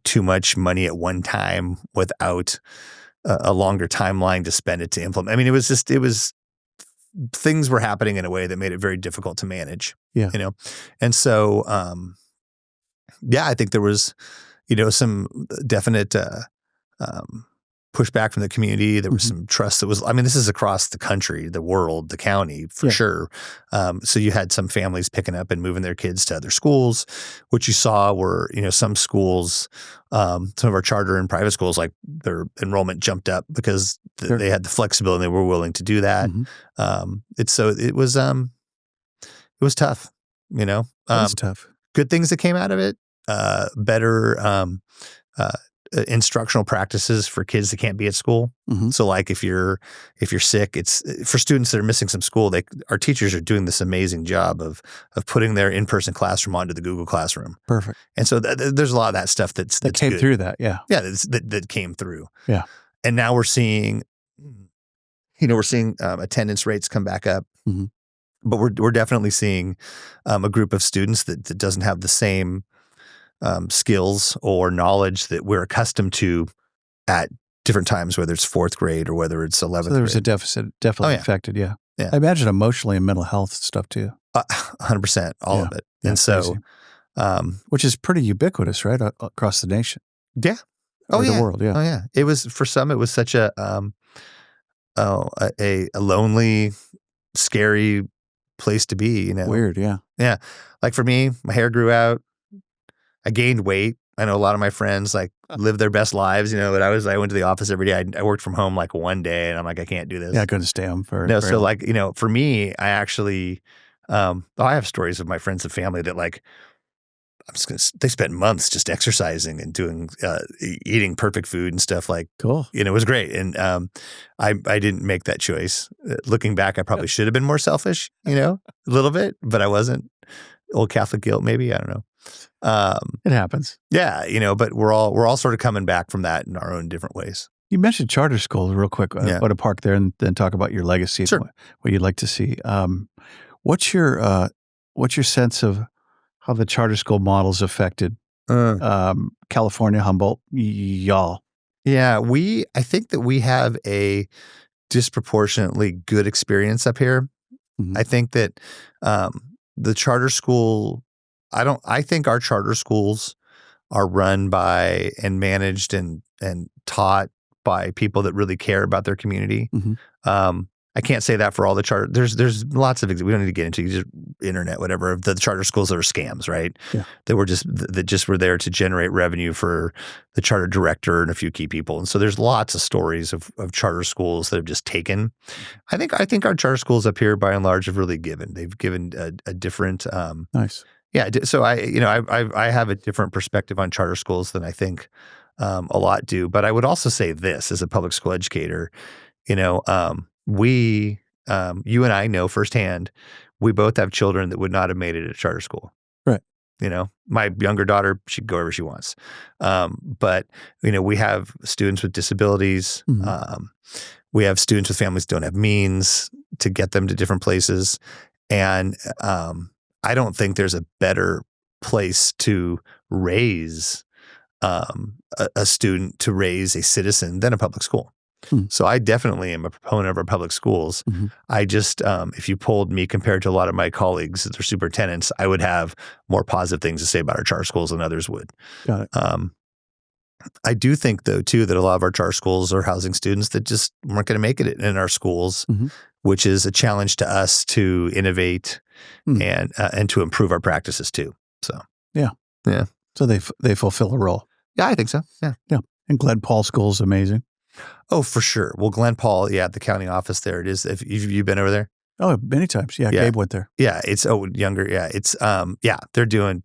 too much money at one time without a longer timeline to spend it to implement. I mean, it was. Things were happening in a way that made it very difficult to manage. Yeah. And so, I think there was, some definite pushback from the community. There was some trust that was, this is across the country, the world, the county, for sure. So you had some families picking up and moving their kids to other schools. What you saw were, some schools, some of our charter and private schools, like their enrollment jumped up because they had the flexibility and they were willing to do that. It was tough, It was tough. Good things that came out of it, better instructional practices for kids that can't be at school. So like if you're sick, it's for students that are missing some school, our teachers are doing this amazing job of putting their in-person classroom onto the Google Classroom. Perfect. And so there's a lot of that stuff that came good. through that. Yeah. Yeah. That came through. Yeah. And now we're seeing attendance rates come back up. But we're definitely seeing a group of students that doesn't have the same skills or knowledge that we're accustomed to at different times, whether it's fourth grade or whether it's 11th grade. So there was a deficit definitely affected. Yeah. Yeah. I imagine emotionally and mental health stuff too. 100%, all of it. Yeah, and so, which is pretty ubiquitous, right? Across the nation. Yeah. The world. Yeah. Oh yeah. It was, for some, it was such a lonely, scary place to be, Weird. Yeah. Yeah. Like for me, my hair grew out. I gained weight. I know a lot of my friends live their best lives, but I went to the office every day. I worked from home like one day and I'm like, I can't do this. Yeah. I couldn't stay home for no. So for me, I actually, I have stories of my friends and family that they spent months just exercising and doing, eating perfect food and stuff cool. It was great. And, I didn't make that choice. Looking back, I probably should have been more selfish, a little bit, but I wasn't. Old Catholic guilt, maybe. I don't know. It happens. Yeah. But we're all sort of coming back from that in our own different ways. You mentioned charter schools real quick. I want to park there and then talk about your legacy. Sure. And what you'd like to see. What's your sense of how the charter school models affected California, Humboldt, y'all? Yeah, I think that we have a disproportionately good experience up here. I think that the charter school, I think our charter schools are run by and managed and taught by people that really care about their community. I can't say that for all the charter. There's lots of, we don't need to get into just internet, whatever, of the charter schools that are scams, right? Yeah. That just were there to generate revenue for the charter director and a few key people. And so there's lots of stories of charter schools that have just taken. I think our charter schools up here by and large have really given. They've given a different nice. Yeah. So I have a different perspective on charter schools than I think a lot do. But I would also say this as a public school educator, you and I know firsthand, we both have children that would not have made it at charter school. My younger daughter, she can go wherever she wants. But, we have students with disabilities. We have students with families who don't have means to get them to different places. And I don't think there's a better place to raise a student, to raise a citizen than a public school. So I definitely am a proponent of our public schools. I just, if you polled me compared to a lot of my colleagues that are superintendents, I would have more positive things to say about our charter schools than others would. Got it. I do think, though, too, that a lot of our charter schools are housing students that just weren't going to make it in our schools, which is a challenge to us to innovate and to improve our practices, too. So, yeah. So they fulfill a role. Yeah, I think so. Yeah. And Glen Paul School is amazing. Oh, for sure. Well, Glen Paul, the county office there it is. If you've been over there? Oh, many times. Yeah, Gabe went there. Yeah, it's younger. Yeah, it's they're doing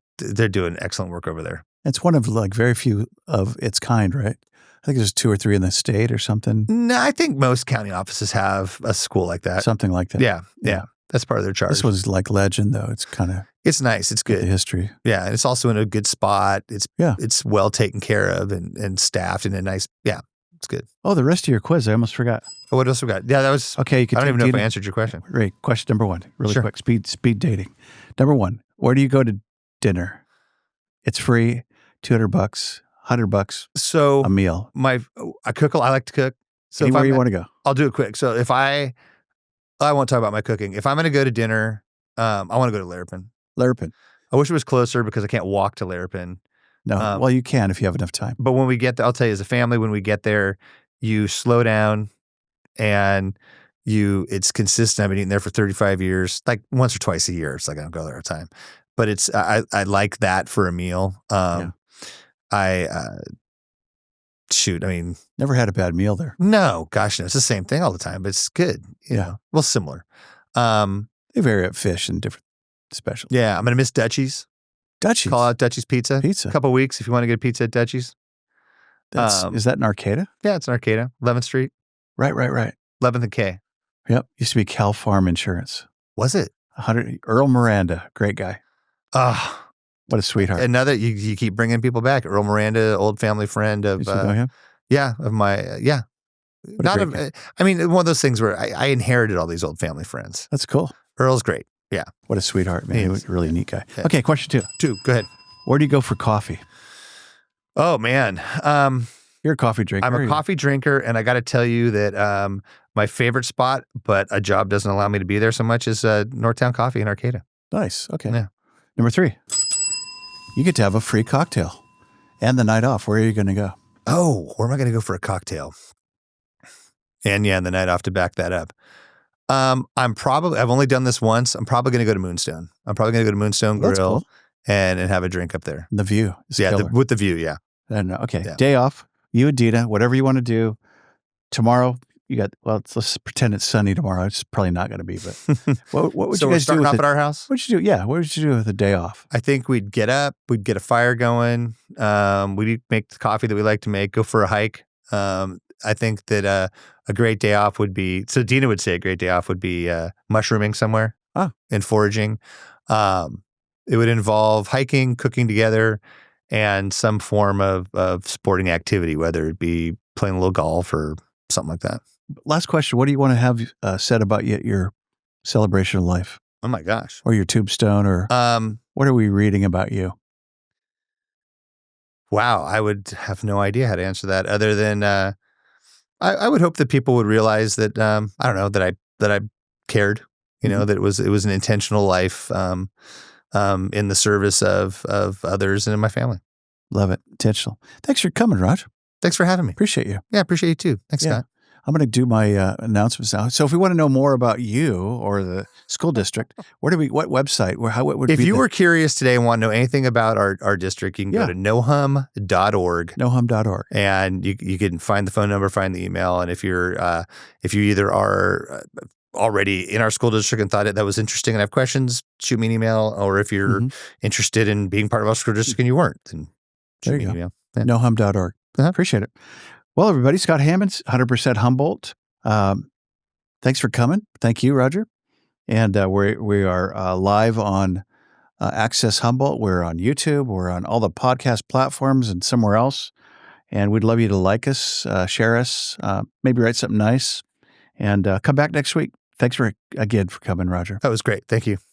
excellent work over there. It's one of very few of its kind, right? I think there's 2 or 3 in the state or something. No, I think most county offices have a school like that. Something like that. Yeah. That's part of their charge. This was like legend, though. It's nice. It's good. The history. Yeah, and it's also in a good spot. It's well taken care of and staffed in a nice. Yeah, it's good. Oh, the rest of your quiz, I almost forgot. Oh, what else we got? Yeah, that was okay. I don't even know if I answered your question. Great. Question number 1, really Sure. quick. Speed dating. Number 1, where do you go to dinner? It's free. $200, $100. So a meal. I cook. I like to cook. So Anywhere you want to go. I'll do it quick. So if I won't talk about my cooking. If I'm going to go to dinner, I want to go to Lairpin. I wish it was closer because I can't walk to Lairpin. No, well, you can if you have enough time. But when we get there, I'll tell you, as a family, when we get there, you slow down and it's consistent. I've been eating there for 35 years, like once or twice a year. It's like I don't go there all the time. But I like that for a meal. Never had a bad meal there. No, gosh, no. It's the same thing all the time, but it's good. You know, well, similar. They vary up fish and different special. Yeah, I'm going to miss Dutchie's. Call out Dutchie's Pizza. A couple of weeks if you want to get a pizza at Dutchie's. Is that in Arcata? Yeah, it's in Arcata, 11th Street. Right. 11th and K. Yep. Used to be Cal Farm Insurance. Was it? Earl Miranda, great guy. What a sweetheart. Another, you keep bringing people back. Earl Miranda, old family friend of, you know him? Yeah, of my, yeah. One of those things where I inherited all these old family friends. That's cool. Earl's great. Yeah. What a sweetheart, man. He was a really neat guy. Yeah. Okay, question 2. Go ahead. Where do you go for coffee? Oh, man. You're a coffee drinker. I'm a coffee drinker, and I got to tell you that my favorite spot, but a job doesn't allow me to be there so much, is Northtown Coffee in Arcata. Nice. Okay. Yeah. Number 3. You get to have a free cocktail and the night off. Where are you going to go? Oh, where am I going to go for a cocktail? And the night off to back that up. I've only done this once. I'm probably going to go to Moonstone. I'm probably going to go to Moonstone Grill cool. and have a drink up there. The view. With the view, yeah. Okay. Yeah. Day off. You and Dina, whatever you want to do. Tomorrow, let's pretend it's sunny tomorrow. It's probably not going to be, but what would you guys do off at our house? What'd you do? Yeah. What would you do with the day off? I think we'd get up, we'd get a fire going. We'd make the coffee that we like to make, go for a hike. I think that a great day off would be, so Dina would say a great day off would be mushrooming somewhere and foraging. It would involve hiking, cooking together, and some form of sporting activity, whether it be playing a little golf or something like that. Last question. What do you want to have said about your celebration of life? Oh my gosh. Or your tombstone, or what are we reading about you? Wow. I would have no idea how to answer that other than I would hope that people would realize that, I don't know, that I cared, that it was an intentional life in the service of others and in my family. Love it. Intentional. Thanks for coming, Roger. Thanks for having me. Appreciate you. Yeah, appreciate you too. Thanks, Scott. I'm going to do my announcements now. So if we want to know more about you or the school district, what website? If you were curious today and want to know anything about our district, you can go to nohum.org. Nohum.org. And you can find the phone number, find the email. And if you either are already in our school district and thought that was interesting and have questions, shoot me an email. Or if you're interested in being part of our school district and you weren't, then shoot me an email. Yeah. Nohum.org. Appreciate it. Well, everybody, Scott Hammonds, 100% Humboldt. Thanks for coming. Thank you, Roger. And we are live on Access Humboldt. We're on YouTube. We're on all the podcast platforms and somewhere else. And we'd love you to like us, share us, maybe write something nice, and come back next week. Thanks again for coming, Roger. That was great. Thank you.